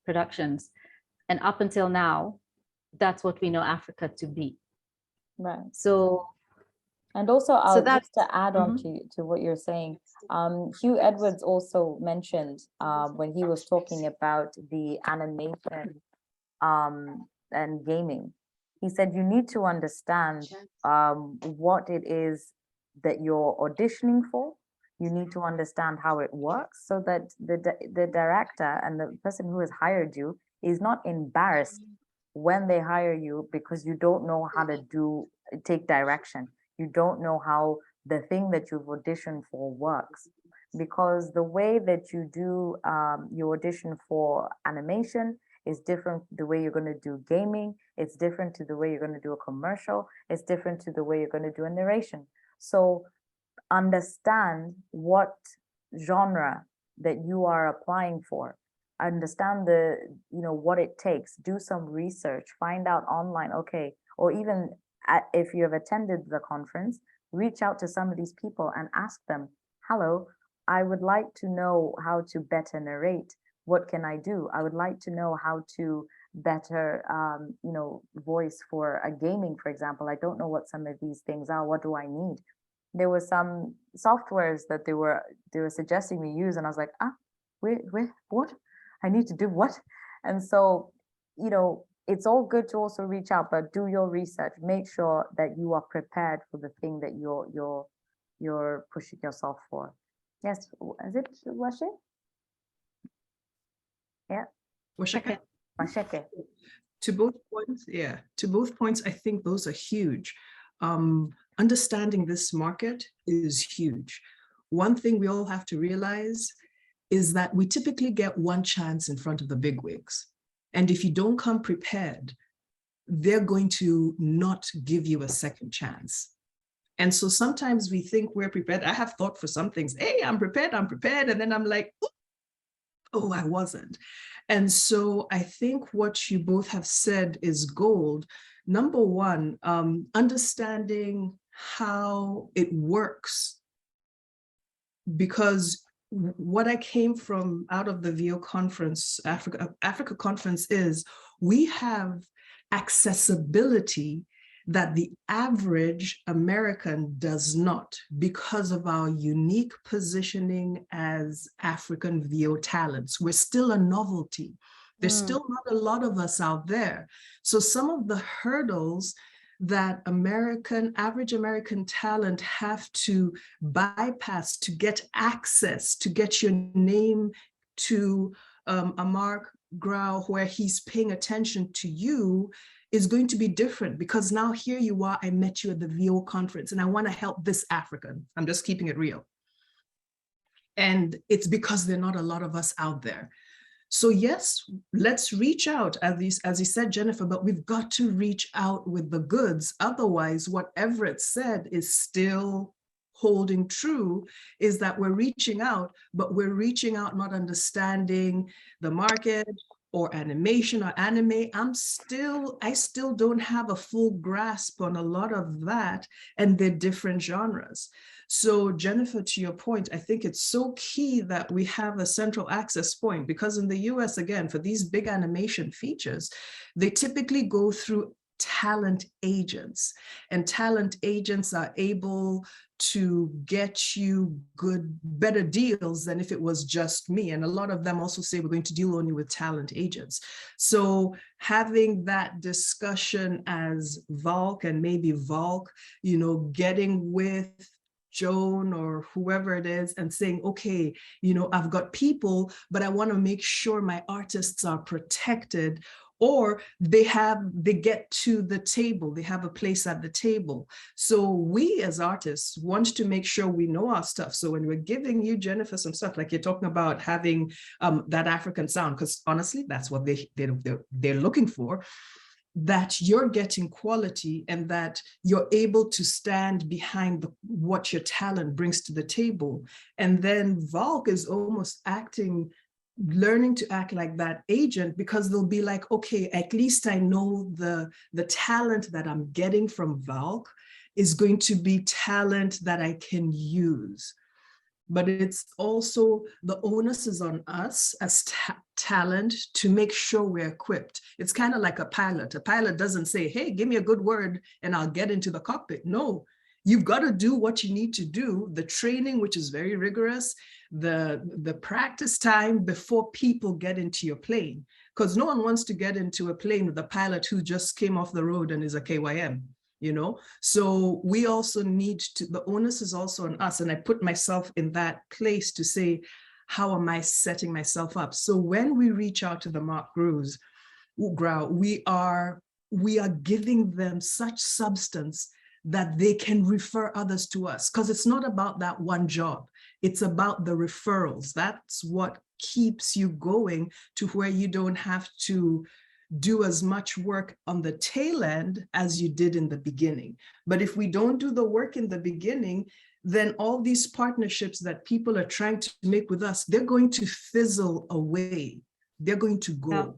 Speaker 5: productions. And up until now, that's what we know Africa to be.
Speaker 1: Right.
Speaker 5: So,
Speaker 1: and also,
Speaker 5: that's
Speaker 1: just to add on to what you're saying, Hugh Edwards also mentioned when he was talking about the animation and gaming, he said you need to understand what it is that you're auditioning for. You need to understand how it works so that the director and the person who has hired you is not embarrassed when they hire you because you don't know how to take direction. You don't know how the thing that you've auditioned for works. Because the way that you do your audition for animation is different the way you're going to do gaming. It's different to the way you're going to do a commercial. It's different to the way you're going to do a narration. So understand what genre that you are applying for. Understand what it takes. Do some research, find out online, okay, or even if you have attended the conference, reach out to some of these people and ask them, hello, I would like to know how to better narrate. What can I do? I would like to know how to better, voice for a gaming, for example. I don't know what some of these things are. What do I need? There were some softwares that they were suggesting we use, and I was like, what? I need to do what? And so, it's all good to also reach out, but do your research. Make sure that you are prepared for the thing that you're pushing yourself for. Yes, is it Washe? Yeah.
Speaker 4: Washaka?
Speaker 1: Washeke.
Speaker 4: To both points, I think those are huge. Understanding this market is huge. One thing we all have to realize is that we typically get one chance in front of the bigwigs. And if you don't come prepared, they're going to not give you a second chance. And so sometimes we think we're prepared. I have thought for some things, hey, I'm prepared. And then I'm like, oh, I wasn't. And so I think what you both have said is gold. Number one, understanding how it works. Because what I came from out of the VO conference, Africa conference, is we have accessibility that the average American does not, because of our unique positioning as African VO talents. We're still a novelty. There's still not a lot of us out there. So some of the hurdles that average American talent have to bypass to get access, to get your name to a Mark Grau where he's paying attention to you, is going to be different, because now here you are, I met you at the VO conference and I want to help this African. I'm just keeping it real. And it's because there are not a lot of us out there. So yes, let's reach out, as you said, Jennifer, but we've got to reach out with the goods. Otherwise, what Everett said is still holding true, is that we're reaching out, but we're reaching out not understanding the market or animation or anime. I still don't have a full grasp on a lot of that, and they're different genres. So Jennifer, to your point, I think it's so key that we have a central access point, because in the US, again, for these big animation features, they typically go through talent agents, and talent agents are able to get you better deals than if it was just me. And a lot of them also say we're going to deal only with talent agents. So having that discussion as VALK and maybe VALK, getting with Joan or whoever it is and saying, okay, I've got people, but I want to make sure my artists are protected, or they get to the table, they have a place at the table. So we as artists want to make sure we know our stuff. So when we're giving you, Jennifer, some stuff, like you're talking about having that African sound, because honestly, that's what they're looking for, that you're getting quality and that you're able to stand behind what your talent brings to the table. And then VALK is almost learning to act like that agent, because they'll be like, okay, at least I know the talent that I'm getting from VALK is going to be talent that I can use. But it's also, the onus is on us as talent to make sure we're equipped. It's kind of like a pilot. A pilot doesn't say, hey, give me a good word and I'll get into the cockpit. No, you've got to do what you need to do. The training, which is very rigorous, the practice time before people get into your plane, because no one wants to get into a plane with a pilot who just came off the road and is a KYM. So we also need to, the onus is also on us. And I put myself in that place to say, how am I setting myself up? So when we reach out to the Mark Groves, we are giving them such substance that they can refer others to us, because it's not about that one job. It's about the referrals. That's what keeps you going to where you don't have to do as much work on the tail end as you did in the beginning. But if we don't do the work in the beginning, then all these partnerships that people are trying to make with us, they're going to fizzle away. They're going to go. Yeah.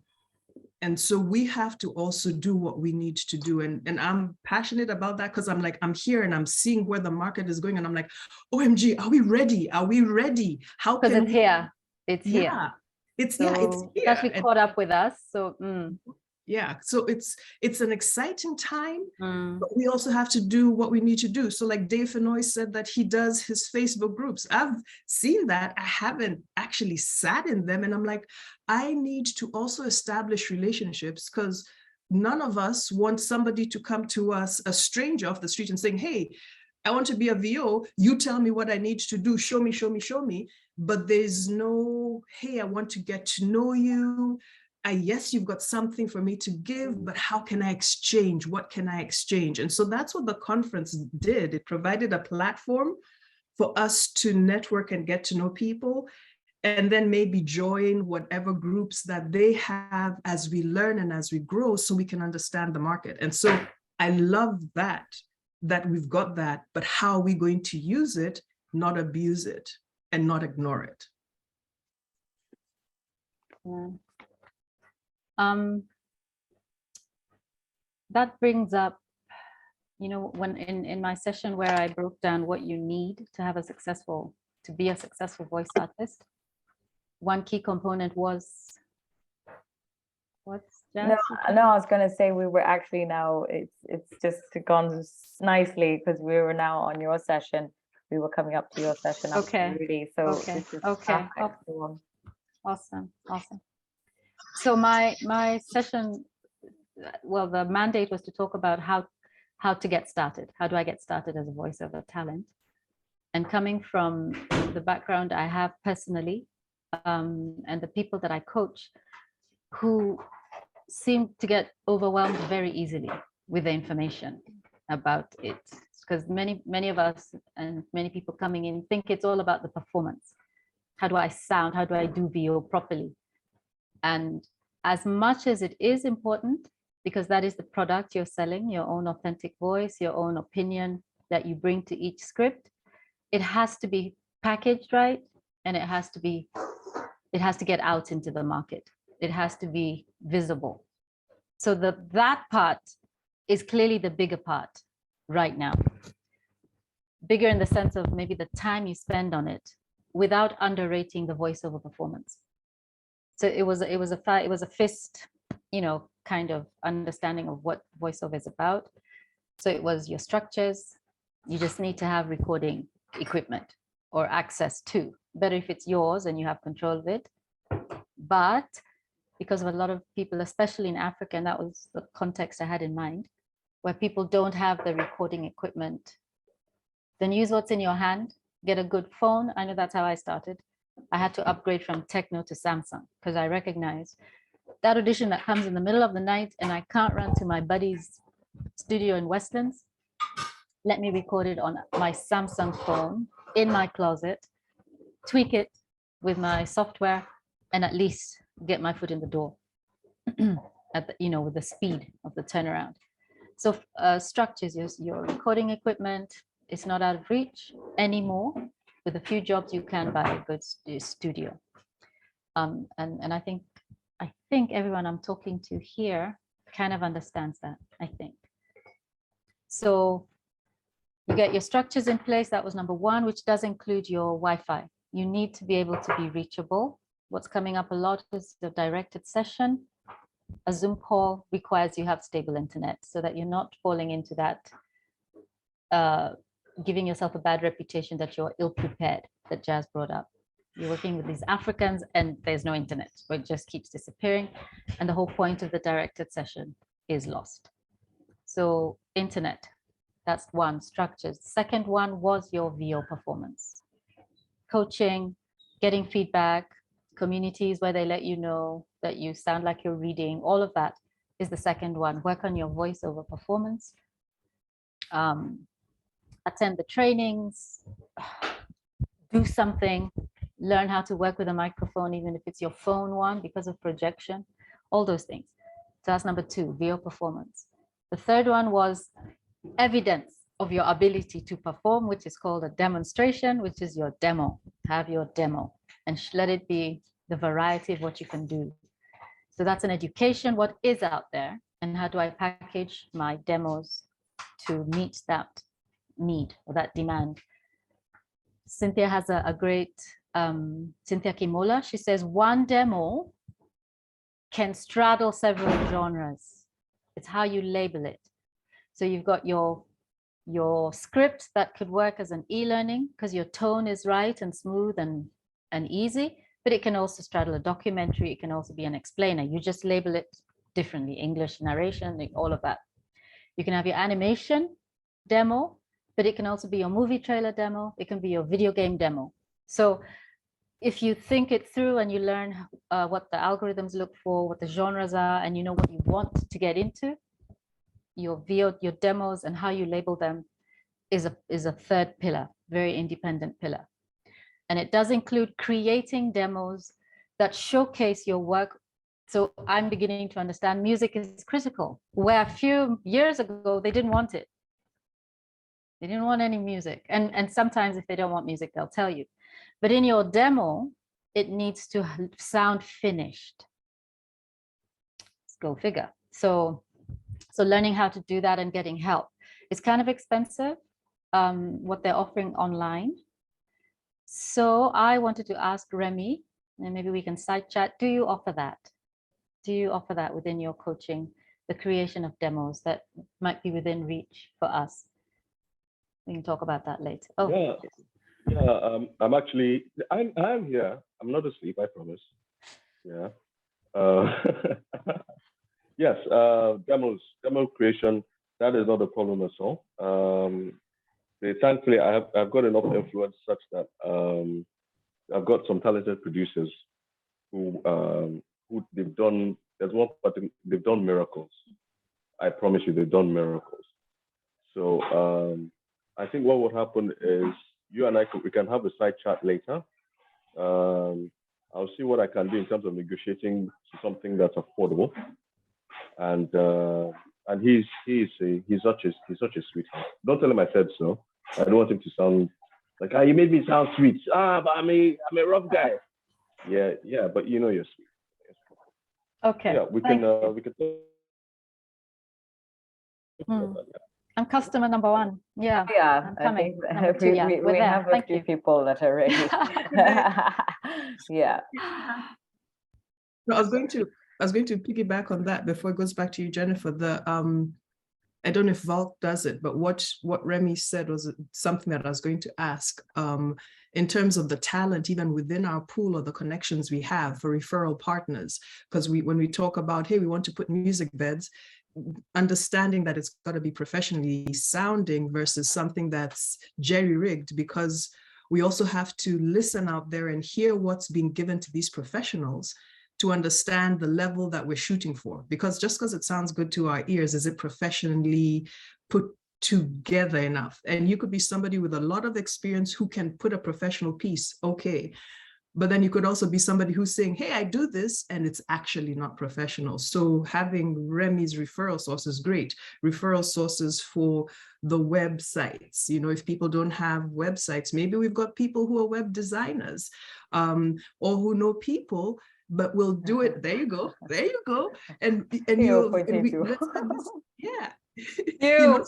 Speaker 4: And so we have to also do what we need to do. And I'm passionate about that, because I'm here and I'm seeing where the market is going. And I'm like, OMG, are we ready? Are we ready? How can
Speaker 5: Because it's here. It's here.
Speaker 4: It's here.
Speaker 5: It's actually caught up with us. So
Speaker 4: yeah, so it's an exciting time, but we also have to do what we need to do. So like Dave Fenoy said that he does his Facebook groups. I've seen that. I haven't actually sat in them, and I'm like, I need to also establish relationships, because none of us want somebody to come to us, a stranger off the street, and saying, hey, I want to be a VO, you tell me what I need to do, show me, show me, show me. But there's no, hey, I want to get to know you. Yes, you've got something for me to give, but how can I exchange? What can I exchange? And so that's what the conference did. It provided a platform for us to network and get to know people, and then maybe join whatever groups that they have as we learn and as we grow, so we can understand the market. And so I love that we've got that, but how are we going to use it, not abuse it and not ignore it?
Speaker 5: Yeah. That brings up, when in my session where I broke down what you need to be a successful voice artist, one key component was, what's that?
Speaker 1: No, I was going to say we were actually now, it's just gone nicely, because we were now on your session. We were coming up to your session.
Speaker 5: Okay.
Speaker 1: Really, so
Speaker 5: okay. Okay. Awesome. So my session, well, the mandate was to talk about how to get started. How do I get started as a voiceover talent? And coming from the background I have personally, and the people that I coach, who seem to get overwhelmed very easily with the information about it, because many of us and many people coming in think it's all about the performance. How do I sound? How do I do VO properly? And as much as it is important, because that is the product you're selling, your own authentic voice, your own opinion that you bring to each script, it has to be packaged right, and it has to get out into the market. It has to be visible. So that part is clearly the bigger part right now. Bigger in the sense of maybe the time you spend on it, without underrating the voiceover performance. So it was a fist, kind of understanding of what voiceover is about. So it was your structures. You just need to have recording equipment or access to. Better if it's yours and you have control of it. But because of a lot of people, especially in Africa, and that was the context I had in mind, where people don't have the recording equipment Then use what's in your hand, get a good phone. I know that's how I started. I had to upgrade from Techno to Samsung because I recognized that audition that comes in the middle of the night and I can't run to my buddy's studio in Westlands. Let me record it on my Samsung phone in my closet, tweak it with my software, and at least get my foot in the door at the, with the speed of the turnaround. So structures, your recording equipment is not out of reach anymore. With a few jobs, you can buy a good studio. And I think everyone I'm talking to here kind of understands that, I think. So you get your structures in place. That was number one, which does include your Wi-Fi. You need to be able to be reachable. What's coming up a lot is the directed session. A Zoom call requires you have stable internet so that you're not falling into that, giving yourself a bad reputation that you're ill-prepared, that Jazz brought up. You're working with these Africans and there's no internet, but it just keeps disappearing. And the whole point of the directed session is lost. So internet, that's one, structures. Second one was your VO performance. Coaching, getting feedback, communities where they let you know that you sound like you're reading, all of that is the second one. Work on your voiceover performance. Attend the trainings, do something, learn how to work with a microphone, even if it's your phone one because of projection, all those things. So that's number two, VO performance. The third one was evidence of your ability to perform, which is called a demonstration, which is your demo. Have your demo and let it be the variety of what you can do. So that's an education, what is out there, and how do I package my demos to meet that need or that demand. Cynthia has a great, Cynthia Kimola, she says one demo can straddle several genres. It's how you label it. So you've got your script that could work as an e-learning because your tone is right and smooth and easy, but it can also straddle a documentary. It can also be an explainer. You just label it differently, English narration, all of that. You can have your animation demo, but it can also be your movie trailer demo. It can be your video game demo. So if you think it through and you learn what the algorithms look for, what the genres are, and you know what you want to get into, your demos and how you label them is a third pillar, very independent pillar. And it does include creating demos that showcase your work. So I'm beginning to understand music is critical, where a few years ago, they didn't want it. They didn't want any music. And sometimes if they don't want music, they'll tell you. But in your demo, it needs to sound finished. Let's go figure. So learning how to do that and getting help. It's kind of expensive, what they're offering online. So I wanted to ask Remy, and maybe we can side chat, do you offer that? Do you offer that within your coaching, the creation of demos that might be within reach for us? We can talk about that later. Oh,
Speaker 3: yeah. Yeah, I'm here. I'm not asleep, I promise. Yeah. Yes, demo creation, that is not a problem at all. Thankfully, I've got enough influence such that I've got some talented producers who they've done. There's one part they've done miracles. I promise you, they've done miracles. So I think what would happen is you and we can have a side chat later. I'll see what I can do in terms of negotiating something that's affordable. And he's such a sweetheart. Don't tell him I said so. I don't want him to sound like, you made me sound sweet. But I'm a rough guy. Yeah, but you know you're sweet.
Speaker 5: okay.
Speaker 3: Yeah, we can talk
Speaker 5: about that, yeah. I'm customer number one. Yeah.
Speaker 1: Yeah,
Speaker 5: I'm coming.
Speaker 1: I think we have a few people that are ready. Yeah.
Speaker 4: No, I was going to piggyback on that before it goes back to you, Jennifer. I don't know if VALK does it, but what Remy said was something that I was going to ask in terms of the talent, even within our pool or the connections we have for referral partners. Because when we talk about, hey, we want to put music beds, understanding that it's got to be professionally sounding versus something that's jerry-rigged, because we also have to listen out there and hear what's being given to these professionals to understand the level that we're shooting for. Because just because it sounds good to our ears, is it professionally put together enough? And you could be somebody with a lot of experience who can put a professional piece, okay. But then you could also be somebody who's saying, hey, I do this, and it's actually not professional. So having Remy's referral source is great. Referral sources for the websites. You know, if people don't have websites, maybe we've got people who are web designers, or who know people, but we'll do it. There you go. There you go. And let's have this, yeah. You know,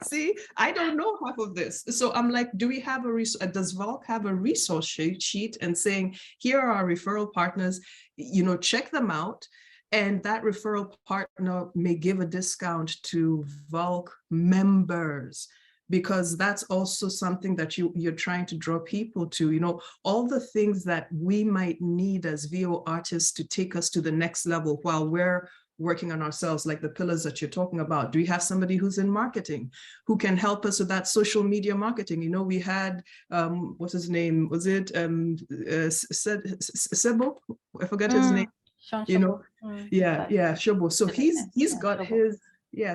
Speaker 4: see, I don't know half of this. So I'm like, do we have does VALK have a resource sheet and saying, here are our referral partners, you know, check them out. And that referral partner may give a discount to VALK members, because that's also something that you're trying to draw people to, you know, all the things that we might need as VO artists to take us to the next level while we're working on ourselves, like the pillars that you're talking about. Do we have somebody who's in marketing who can help us with that social media marketing? You know, we had, what's his name? Was it Sebo? I forgot his name. You know, yeah, Shobo. So he's got his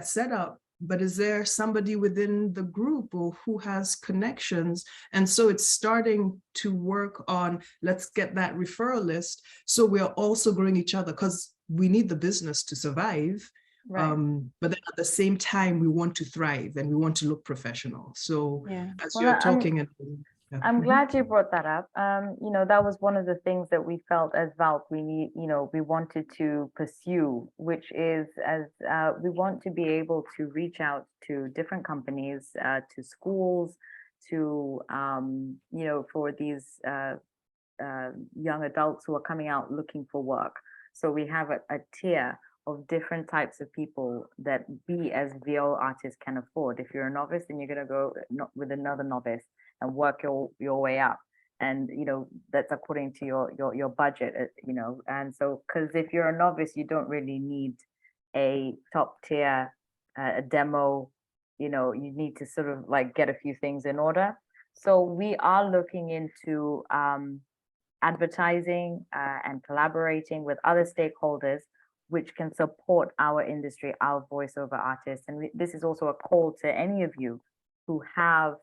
Speaker 4: set up. But is there somebody within the group or who has connections? And so it's starting to work on, let's get that referral list. So we're also growing each other, because we need the business to survive. Right. But then at the same time, we want to thrive and we want to look professional. So as you're talking,
Speaker 1: I'm glad you brought that up. You know, that was one of the things that we felt as VALK we wanted to pursue, which is we want to be able to reach out to different companies, to schools, to you know, for these young adults who are coming out looking for work. So we have a tier of different types of people that we as VO artists can afford. If you're a novice, then you're going to go with another novice and work your way up. And, you know, that's according to your budget, you know. And so, because if you're a novice, you don't really need a top tier, a demo, you know, you need to sort of like get a few things in order. So we are looking into advertising and collaborating with other stakeholders which can support our industry, our voiceover artists. And this is also a call to any of you who have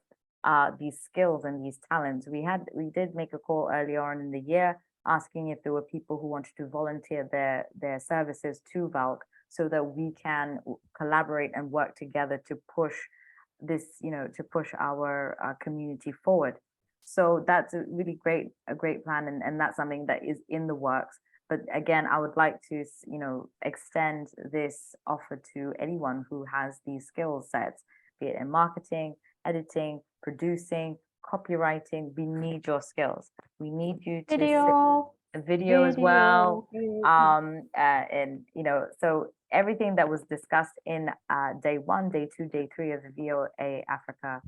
Speaker 1: these skills and these talents. We did make a call earlier on in the year asking if there were people who wanted to volunteer their services to VALK, so that we can collaborate and work together to push this, you know, to push our community forward. So that's a great plan, and that's something that is in the works. But again, I would like to, you know, extend this offer to anyone who has these skill sets, be it in marketing, editing, producing, copywriting. We need your skills. We need you to video as well. And you know, so everything that was discussed in day 1, day 2, day 3 of the VOAfrica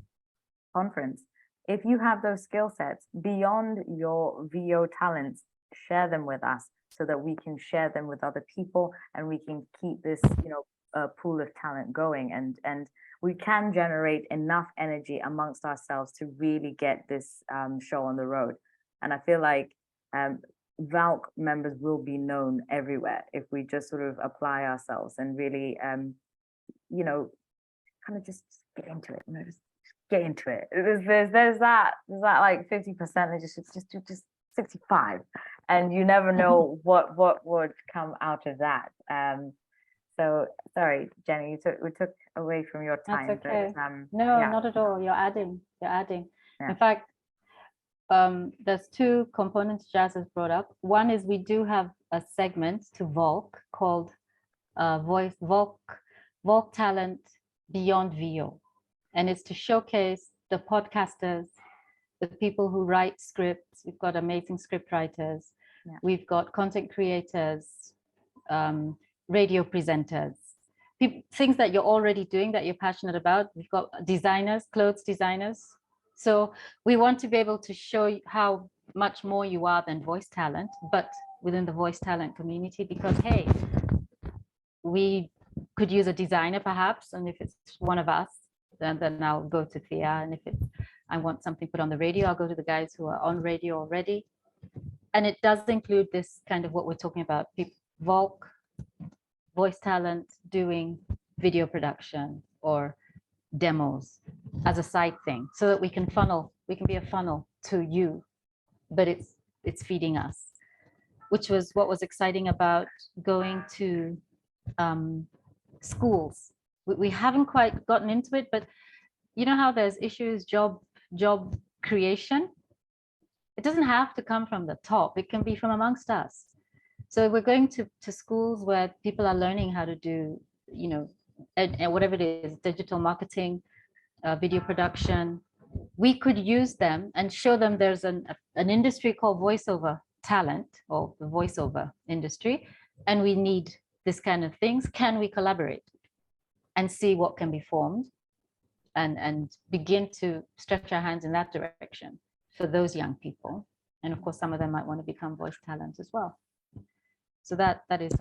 Speaker 1: conference. If you have those skill sets beyond your VO talents, share them with us so that we can share them with other people, and we can keep this, you know, pool of talent going, and we can generate enough energy amongst ourselves to really get this show on the road. And I feel like VALK members will be known everywhere if we just sort of apply ourselves and really, you know, kind of just get into it. You know, just get into it. There's that like 50%. Just 65, and you never know what would come out of that. So sorry, Jenny, we took away from your time.
Speaker 5: That's okay.
Speaker 1: But,
Speaker 5: no,
Speaker 1: yeah.
Speaker 5: not at all. You're adding. Yeah.
Speaker 1: In
Speaker 5: fact, there's 2 components Jazz has brought up. One is we do have a segment to VALK called VALK Talent Beyond VO, and it's to showcase the podcasters, the people who write scripts. We've got amazing script writers. Yeah. We've got content creators, radio presenters, things that you're already doing that you're passionate about. We've got designers, clothes designers. So we want to be able to show you how much more you are than voice talent, but within the voice talent community, because hey, we could use a designer perhaps, and if it's one of us, then I'll go to Thea, and if I want something put on the radio, I'll go to the guys who are on radio already. And it does include this kind of what we're talking about, VALK, voice talent, doing video production or demos as a side thing, so that we can be a funnel to you, but it's feeding us, which was what was exciting about going to schools. We haven't quite gotten into it, but you know how there's issues, job creation. It doesn't have to come from the top. It can be from amongst us. So we're going to schools where people are learning how to do, you know, and whatever it is, digital marketing, video production. We could use them and show them there's an industry called voiceover talent, or the voiceover industry, and we need this kind of things. Can we collaborate and see what can be formed, and begin to stretch our hands in that direction for those young people? And of course, some of them might want to become voice talent as well. So that is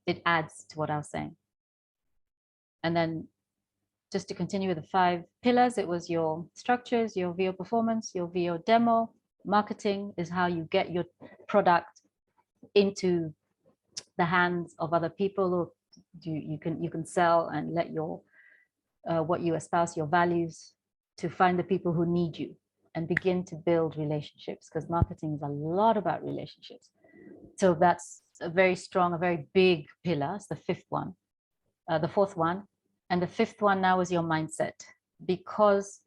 Speaker 5: it adds to what I was saying. And then just to continue with the 5 pillars, it was your structures, your VO performance, your VO demo. Marketing is how you get your product into the hands of other people, or you can sell and let your what you espouse, your values, to find the people who need you and begin to build relationships, because marketing is a lot about relationships. So that's a very strong, a very big pillar. It's the 5th one, the 4th one. And the 5th one now is your mindset, because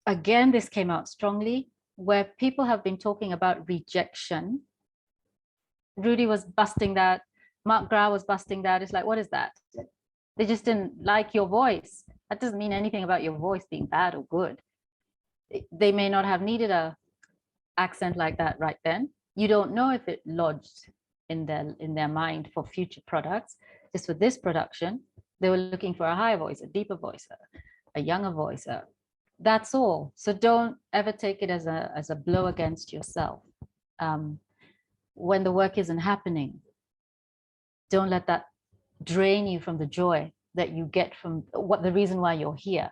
Speaker 5: again, this came out strongly where people have been talking about rejection. Rudy was busting that. Mark Grau was busting that. It's like, what is that? They just didn't like your voice. That doesn't mean anything about your voice being bad or good. They may not have needed a accent like that right then. You don't know if it lodged in their mind for future products. Just for this production, they were looking for a higher voice, a deeper voice, a younger voice. That's all. So don't ever take it as a blow against yourself. When the work isn't happening, don't let that drain you from the joy that you get from the reason why you're here.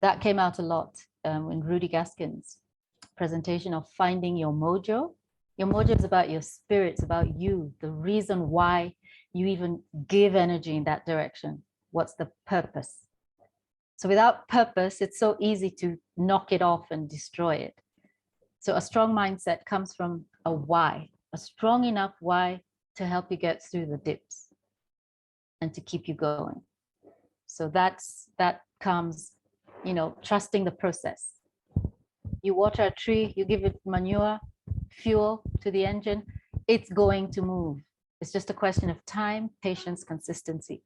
Speaker 5: That came out a lot in Rudy Gaskin's presentation of finding your mojo. Your mojo is about your spirit, it's about you, the reason why you even give energy in that direction. What's the purpose? So without purpose, it's so easy to knock it off and destroy it. So a strong mindset comes from a why, a strong enough why to help you get through the dips and to keep you going. So that comes, you know, trusting the process. You water a tree, you give it manure, fuel to the engine, it's going to move. It's just a question of time, patience, consistency,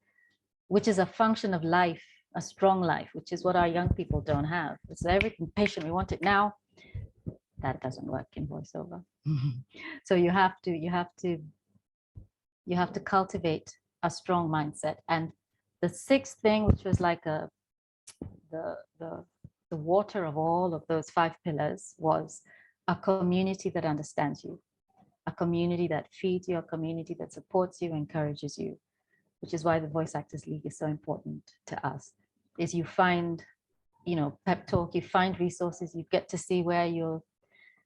Speaker 5: which is a function of life, a strong life, which is what our young people don't have. It's everything patient, we want it now. That doesn't work in voiceover. So you have to cultivate a strong mindset. And the 6th thing, which was like the water of all of those 5 pillars, was a community that understands you, a community that feeds you, a community that supports you, encourages you, which is why the Voice Actors League is so important to us. Is you find, you know, pep talk, you find resources, you get to see where you're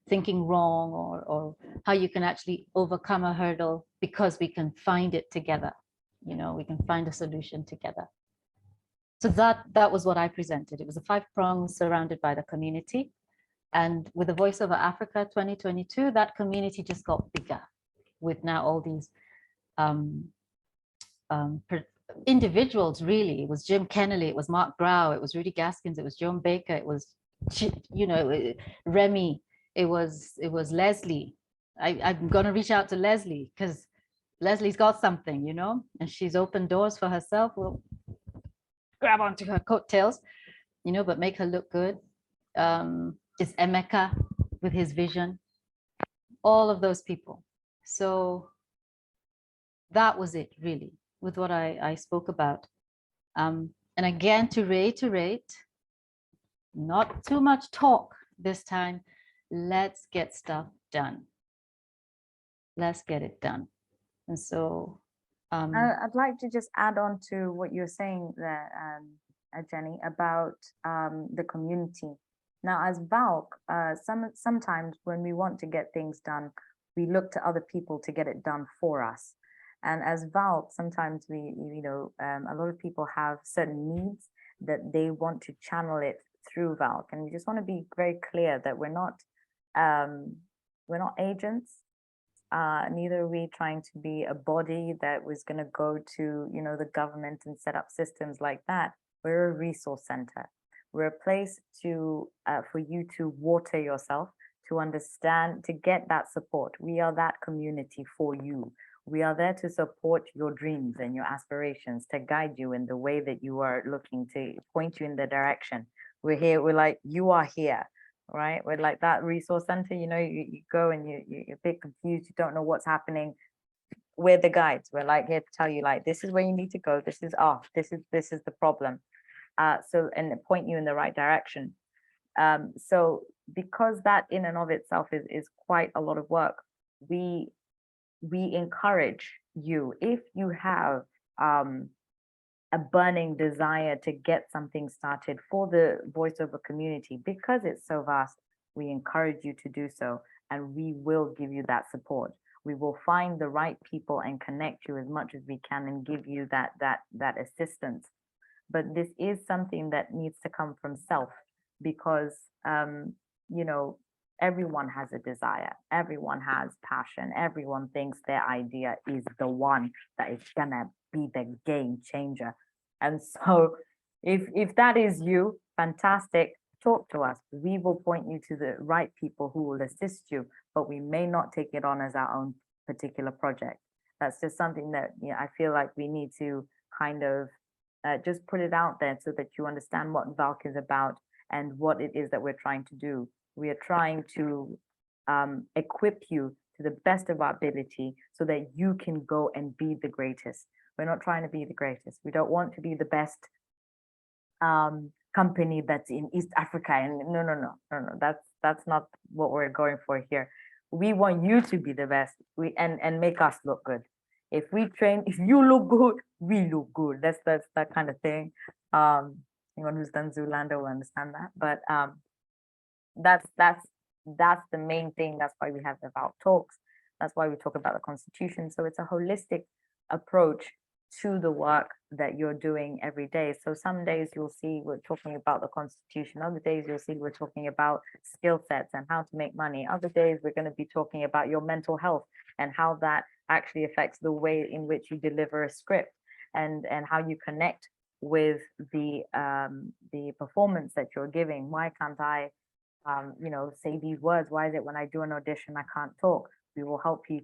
Speaker 5: thinking wrong, or how you can actually overcome a hurdle, because we can find it together. You know, we can find a solution together. So that was what I presented. It was a 5 prongs surrounded by the community. And with the VOAfrica Africa 2022, that community just got bigger with now all these individuals, really. It was Jim Kennelly, it was Mark Grau, it was Rudy Gaskins, it was Joan Baker, it was, you know, Remy, it was Leslie. I'm going to reach out to Leslie, because Leslie's got something, you know, and she's opened doors for herself. We'll grab onto her coattails, you know, but make her look good. It's Emeka with his vision, all of those people. So that was it, really, with what I spoke about. And again, to reiterate, not too much talk this time. Let's get stuff done. Let's get it done. And so
Speaker 1: I'd like to just add on to what you're saying there, Jenny, about the community. Now, as VALK, sometimes when we want to get things done, we look to other people to get it done for us. And as VALK, sometimes a lot of people have certain needs that they want to channel it through VALK. And we just want to be very clear that we're not agents. Neither are we trying to be a body that was going to go to, the government and set up systems like that. We're a resource center. We're a place for you to water yourself, to understand, to get that support. We are that community for you. We are there to support your dreams and your aspirations, to guide you in the way that you are looking, to point you in the direction. We're here, we're like, you are here, right? We're like that resource center, you go and you're a bit confused, you don't know what's happening. We're the guides. We're like here to tell you, like, this is where you need to go. This is off. This is the problem. And point you in the right direction. So because that in and of itself is quite a lot of work, we encourage you, if you have a burning desire to get something started for the voiceover community, because it's so vast, we encourage you to do so, and we will give you that support. We will find the right people and connect you as much as we can and give you that assistance. But this is something that needs to come from self, because everyone has a desire, everyone has passion, everyone thinks their idea is the one that is gonna be the game changer. And so if that is you, fantastic, talk to us. We will point you to the right people who will assist you, but we may not take it on as our own particular project. That's just something that I feel like we need to kind of just put it out there so that you understand what VALK is about and what it is that we're trying to do. We are trying to equip you to the best of our ability so that you can go and be the greatest. We're not trying to be the greatest. We don't want to be the best company that's in East Africa. And no. That's not what we're going for here. We want you to be the best. And make us look good. If you look good, we look good. That's that kind of thing. Anyone who's done Zoolander will understand that. But that's the main thing. That's why we have the VALK talks. That's why we talk about the Constitution. So it's a holistic approach to the work that you're doing every day. So some days you'll see we're talking about the Constitution. Other days you'll see we're talking about skill sets and how to make money. Other days we're going to be talking about your mental health and how that actually affects the way in which you deliver a script and how you connect with the performance that you're giving. Why can't I say these words? Why is it when I do an audition I can't talk? We will help you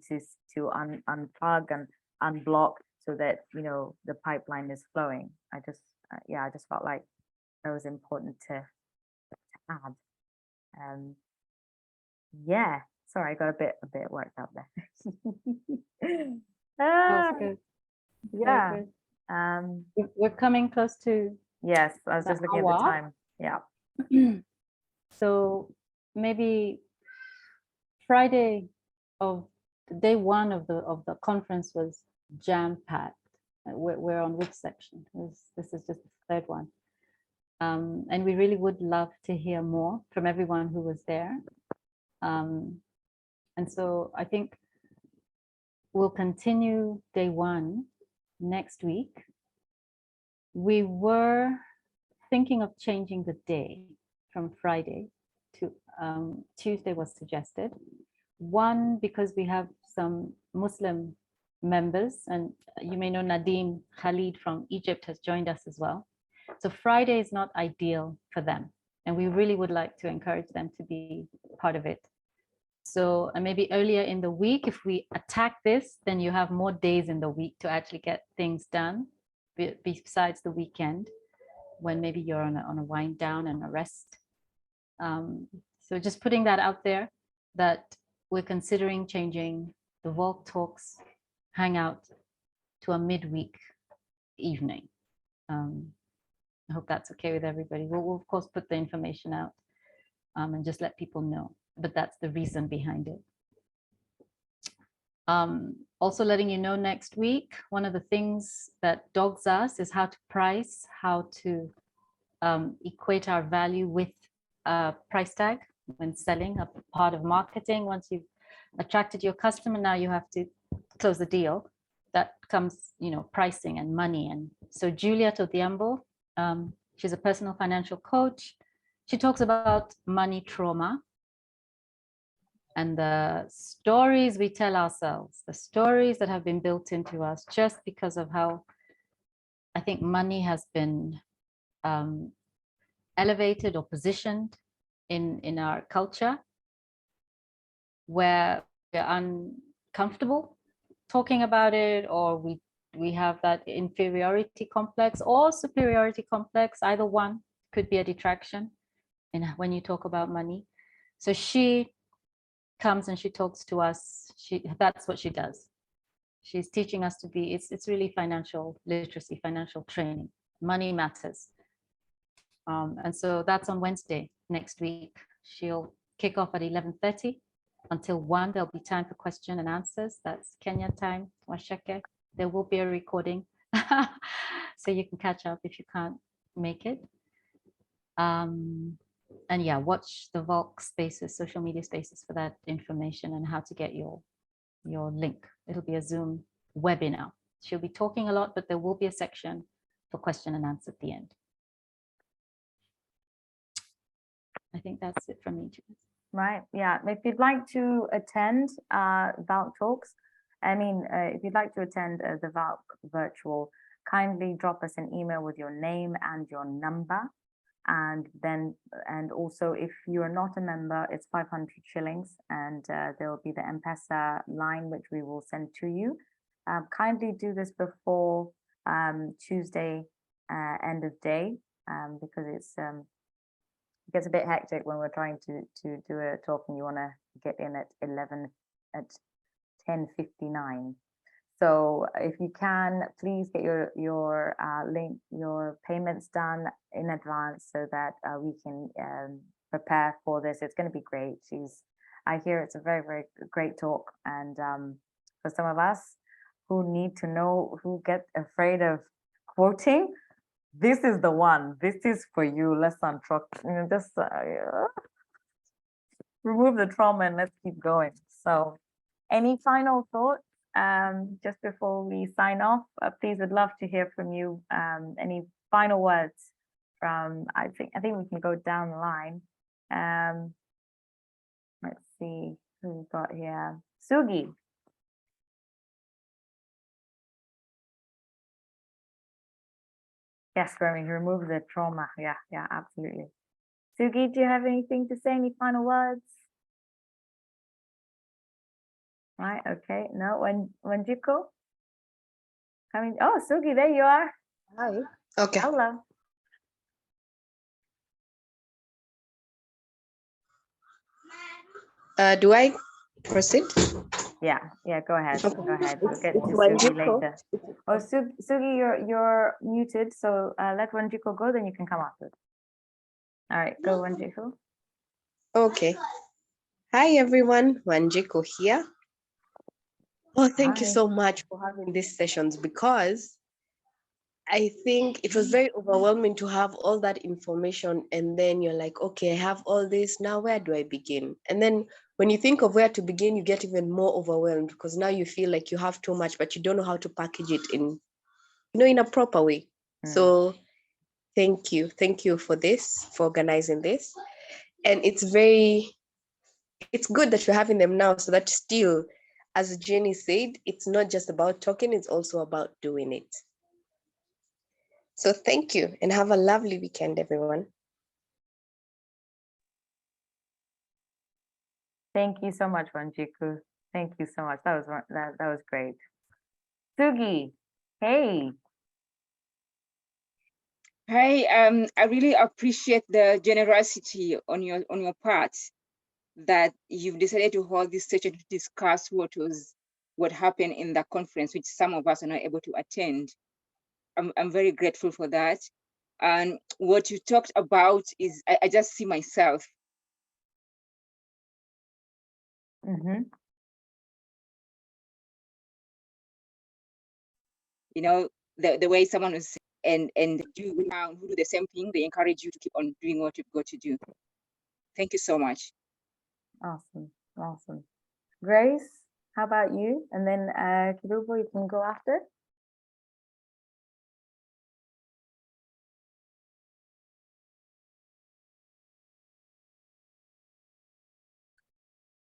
Speaker 1: to unplug and unblock so that the pipeline is flowing. I just felt like that was important to add. Sorry, I got a bit worked out there.
Speaker 5: That's good.
Speaker 1: Yeah.
Speaker 5: Very good. We're coming close to.
Speaker 1: Yes, I was just looking at the time. Yeah.
Speaker 5: So maybe Friday of day one of the conference was jam-packed. We're on which section? This is just the third one. And we really would love to hear more from everyone who was there. And so I think we'll continue day one next week. We were thinking of changing the day from Friday to Tuesday was suggested. One, because we have some Muslim members, and you may know Nadim Khalid from Egypt has joined us as well. So Friday is not ideal for them, and we really would like to encourage them to be part of it. So maybe earlier in the week, if we attack this, then you have more days in the week to actually get things done besides the weekend, when maybe you're on a wind down and a rest. So just putting that out there, that we're considering changing the VALK Talks Hangout to a midweek evening. I hope that's okay with everybody. We'll of course put the information out and just let people know, but that's the reason behind it. Also letting you know next week, one of the things that dogs us is how to price, how to equate our value with a price tag when selling, a part of marketing. Once you've attracted your customer, now you have to close the deal. That comes, pricing and money. And so Juliet Odhiambo, she's a personal financial coach. She talks about money trauma and the stories we tell ourselves, the stories that have been built into us just because of how I think money has been elevated or positioned in our culture, where we're uncomfortable talking about it, or we have that inferiority complex or superiority complex. Either one could be a detraction when you talk about money. So she comes and she talks to us. That's what she does. She's teaching us to be, it's really financial literacy, financial training. Money matters. And so that's on Wednesday next week. She'll kick off at 11:30 until 1. There'll be time for question and answers. That's Kenya time, Washeke. There will be a recording, so you can catch up if you can't make it. And yeah, watch the VALK spaces, social media spaces for that information and how to get your link. It'll be a Zoom webinar. She'll be talking a lot, but there will be a section for question and answer at the end. I think that's it from me.
Speaker 1: Right. Yeah. If you'd like to attend VALK talks, if you'd like to attend the VALK virtual, kindly drop us an email with your name and your number. And also, if you are not a member, it's 500 shillings, and there will be the M-Pesa line, which we will send to you. Kindly do this before Tuesday end of day, because it gets a bit hectic when we're trying to do a talk and you want to get in at 10:59. So if you can, please get your link, your payments done in advance so that we can prepare for this. It's going to be great. I hear it's a very, very great talk. And for some of us who need to know, who get afraid of quoting, this is the one. This is for you. Let's just remove the trauma and let's keep going. So any final thoughts? Just before we sign off, please, would love to hear from you. Any final words from, I think we can go down the line. Let's see who we've got here. Sugi. Yes, Remy, remove the trauma. Yeah, absolutely. Sugi, do you have anything to say? Any final words? Right, okay. No, Wanjiko? Coming. Oh, Sugi, there you are.
Speaker 6: Hi. Okay.
Speaker 1: Hello.
Speaker 6: Do I proceed?
Speaker 1: Yeah, go ahead.
Speaker 6: Okay.
Speaker 1: Go ahead. We'll get to Sugi
Speaker 6: Wanjiko.
Speaker 1: later. Oh, Sugi, you're muted, so let Wanjiko go, then you can come after. All right, go Wanjiko.
Speaker 6: Okay. Hi everyone, Wanjiko here. Oh, thank you so much for having these sessions, because I think it was very overwhelming to have all that information, and then you're like, okay, I have all this, now where do I begin? And then when you think of where to begin, you get even more overwhelmed, because now you feel like you have too much, but you don't know how to package it in a proper way. So thank you for this, for organizing this. And it's good that you're having them now, so that still, as Jenny said, it's not just about talking, it's also about doing it. So thank you, and have a lovely weekend, everyone.
Speaker 1: Thank you so much, Wanjiku. Thank you so much. That was great. Sugi, hey.
Speaker 7: Hi, I really appreciate the generosity on your part, that you've decided to hold this session to discuss what happened in the conference, which some of us are not able to attend. I'm very grateful for that. And what you talked about is, I just see myself. you know, the way someone was and you now who do the same thing, they encourage you to keep on doing what you've got to do. Thank you so much.
Speaker 1: Awesome. Awesome. Grace, how about you? And then Kirubo, you can go after.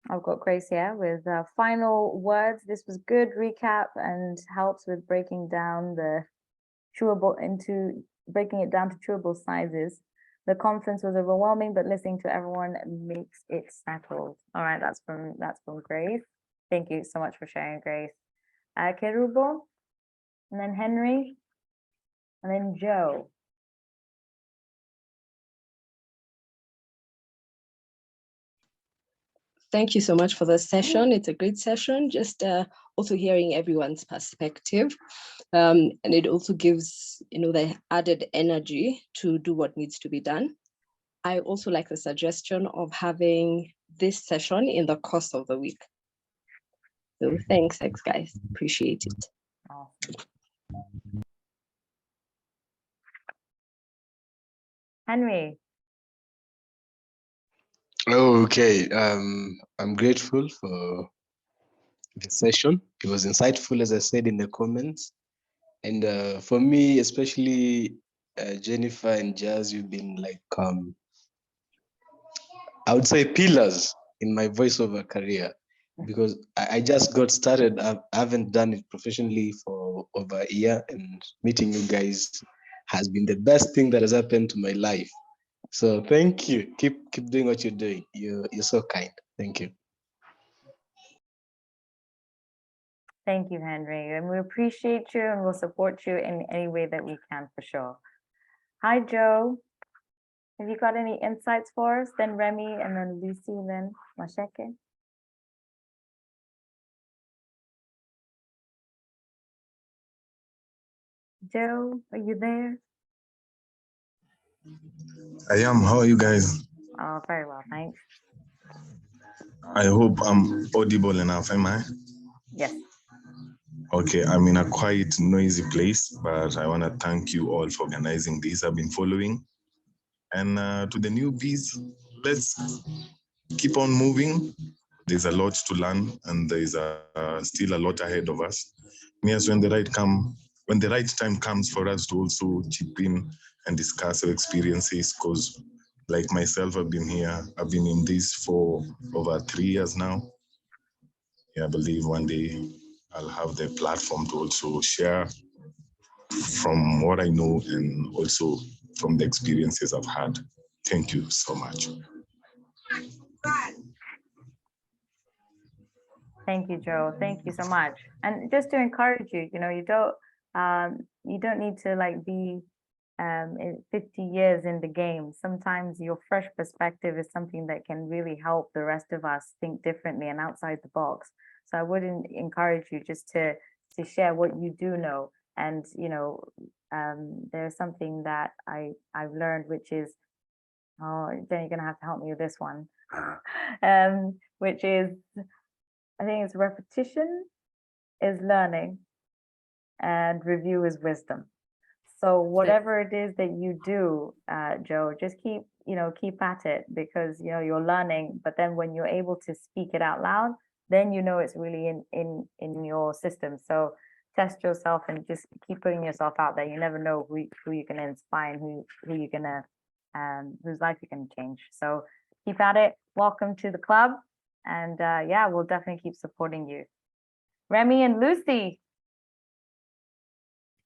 Speaker 1: I've got Grace here with final words. This was good recap and helps with breaking down the chewable breaking it down to chewable sizes. The conference was overwhelming, but listening to everyone makes it settled. All right, that's from Grace. Thank you so much for sharing, Grace. Kerubo, and then Henry, and then Joe.
Speaker 6: Thank you so much for the session. It's a great session, just also hearing everyone's perspective. And it also gives, the added energy to do what needs to be done. I also like the suggestion of having this session in the course of the week. So thanks guys, appreciate it.
Speaker 1: Awesome. Henry.
Speaker 8: Okay, I'm grateful for the session. It was insightful, as I said in the comments. And for me, especially Jennifer and Jazz, you've been like, I would say pillars in my voiceover career, because I just got started. I haven't done it professionally for over a year, and meeting you guys has been the best thing that has happened to my life. So thank you. Keep doing what you're doing. You're so kind. Thank you.
Speaker 1: Thank you, Henry. And we appreciate you and we'll support you in any way that we can for sure. Hi, Joe. Have you got any insights for us? Then Remy, and then Lucy, and then Masheke. Joe, are you there?
Speaker 9: I am. How are you guys?
Speaker 1: Oh, very well, thanks.
Speaker 9: I hope I'm audible enough, am I?
Speaker 1: Yes.
Speaker 9: Okay, I'm in a quiet, noisy place, but I want to thank you all for organizing this. I've been following. And to the newbies, let's keep on moving. There's a lot to learn, and there's still a lot ahead of us. Yes, when the right time comes for us to also chip in and discuss our experiences, because like myself, I've been in this for over 3 years now. Yeah, I believe one day I'll have the platform to also share from what I know and also from the experiences I've had. Thank you so much.
Speaker 1: Thank you, Joe. Thank you so much. And just to encourage you, you don't need to like be 50 years in the game. Sometimes your fresh perspective is something that can really help the rest of us think differently and outside the box. So I would encourage you just to share what you do know. And there's something that I've learned, which is, then you're gonna have to help me with this one, which is, I think it's repetition is learning and review is wisdom. So whatever it is that you do, Joe, just keep at it, because you're learning, but then when you're able to speak it out loud, then it's really in your system. So test yourself and just keep putting yourself out there. You never know who you're gonna inspire and who you're gonna whose life you're gonna change. So keep at it. Welcome to the club. And yeah, we'll definitely keep supporting you. Remy and Lucy.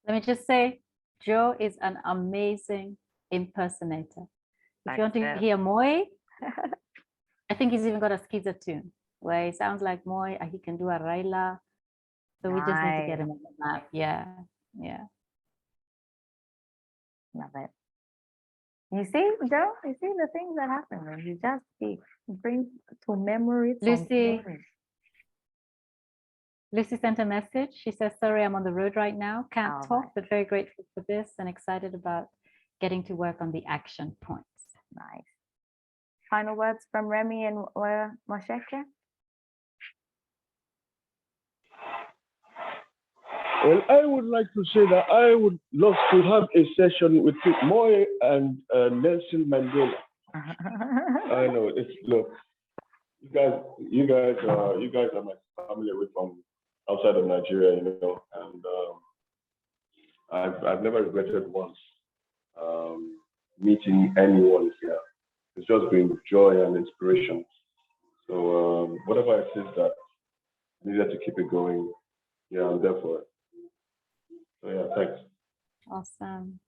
Speaker 5: Let me just say, Joe is an amazing impersonator. If you want to hear Moi, I think he's even got a schizo tune where he sounds like Moi. He can do a Raila. So we just need to get him on the map. Yeah, yeah.
Speaker 1: Love it. You see, Joe, you see the things that happen when you just speak. Bring to memory.
Speaker 5: Lucy sent a message. She says, sorry, I'm on the road right now. Can't talk, but very grateful for this and excited about getting to work on the action points.
Speaker 1: Nice. Final words from Remy and Masheke?
Speaker 3: Well, I would like to say that I would love to have a session with Moy and Nelson Mandela. I know it's look, you guys are my family away from outside of Nigeria, you know, and I've never regretted once meeting anyone here. It's just been joy and inspiration. So whatever it is that needed to keep it going, yeah, I'm there for it. So yeah, thanks.
Speaker 5: Awesome.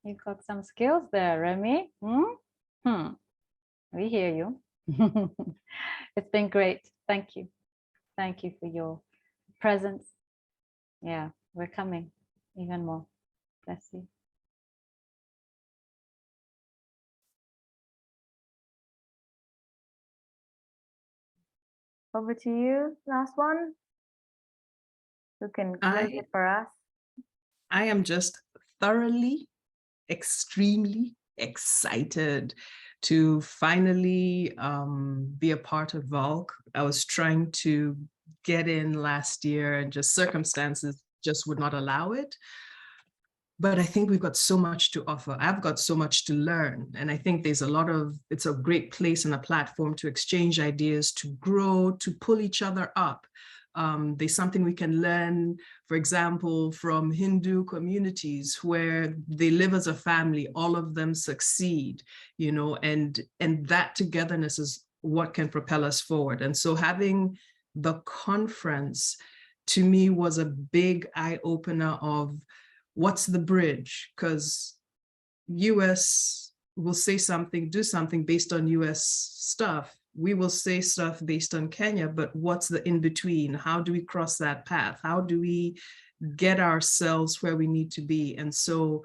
Speaker 5: You've got some skills there, Remy. We hear you. It's been great. Thank you. Thank you for your presence. Yeah, we're coming even more. Bless you.
Speaker 1: Over to you, last one. Who can close it for us?
Speaker 4: I am just thoroughly, extremely excited to finally be a part of VALK. I was trying to get in last year and just circumstances just would not allow it. But I think we've got so much to offer. I've got so much to learn. And I think there's it's a great place and a platform to exchange ideas, to grow, to pull each other up. There's something we can learn, for example, from Hindu communities where they live as a family, all of them succeed, you know, and that togetherness is what can propel us forward. And so having the conference to me was a big eye opener of what's the bridge, because US will say something, do something based on US stuff. We will say stuff based on Kenya, but what's the in-between? How do we cross that path? How do we get ourselves where we need to be? And so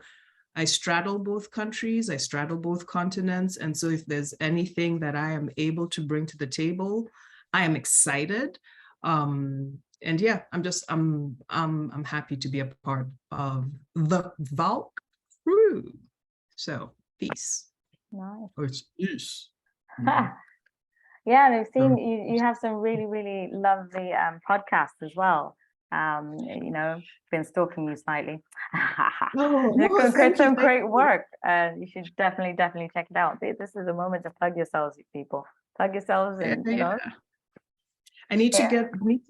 Speaker 4: I straddle both countries, I straddle both continents. And so if there's anything that I am able to bring to the table, I am excited. And yeah, I'm happy to be a part of the VALK crew. So peace.
Speaker 1: Nice.
Speaker 4: Or it's peace.
Speaker 1: Yeah, and I've seen you have some really, really lovely podcasts as well. You know, been stalking you slightly. You've some great work. You should definitely check it out. This is a moment to plug yourselves, people. Plug yourselves and you know.
Speaker 4: I need to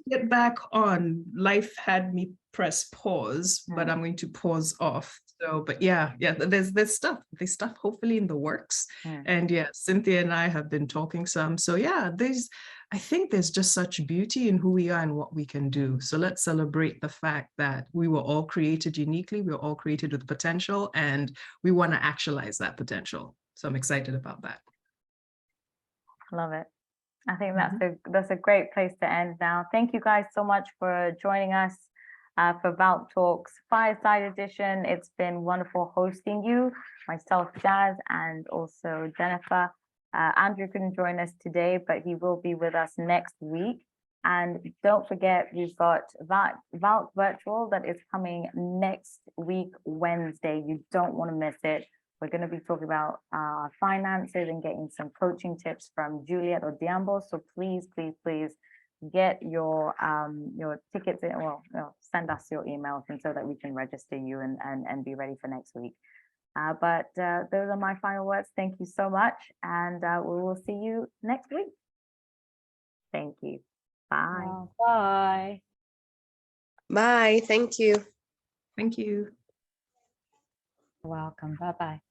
Speaker 4: get back on. Life had me press pause, but I'm going to pause off. So, but yeah, there's stuff hopefully in the works. And yeah, Cynthia and I have been talking some. So yeah, I think there's just such beauty in who we are and what we can do. So let's celebrate the fact that we were all created uniquely. We were all created with potential, and we want to actualize that potential. So I'm excited about that.
Speaker 1: Love it. I think that's a great place to end now. Thank you guys so much for joining us for VALK Talks Fireside Edition. It's been wonderful hosting you, myself, Jazz, and also Jennifer. Andrew couldn't join us today, but he will be with us next week. And don't forget, we've got VALK Virtual that is coming next week, Wednesday. You don't want to miss it. We're going to be talking about finances and getting some coaching tips from Juliet Odiambo. So please get your tickets in. Well, send us your emails and so that we can register you and be ready for next week. But those are my final words. Thank you so much, and we will see you next week. Thank you. Bye.
Speaker 5: Bye.
Speaker 6: Bye. Thank you.
Speaker 4: Thank you.
Speaker 5: Welcome. Bye-bye.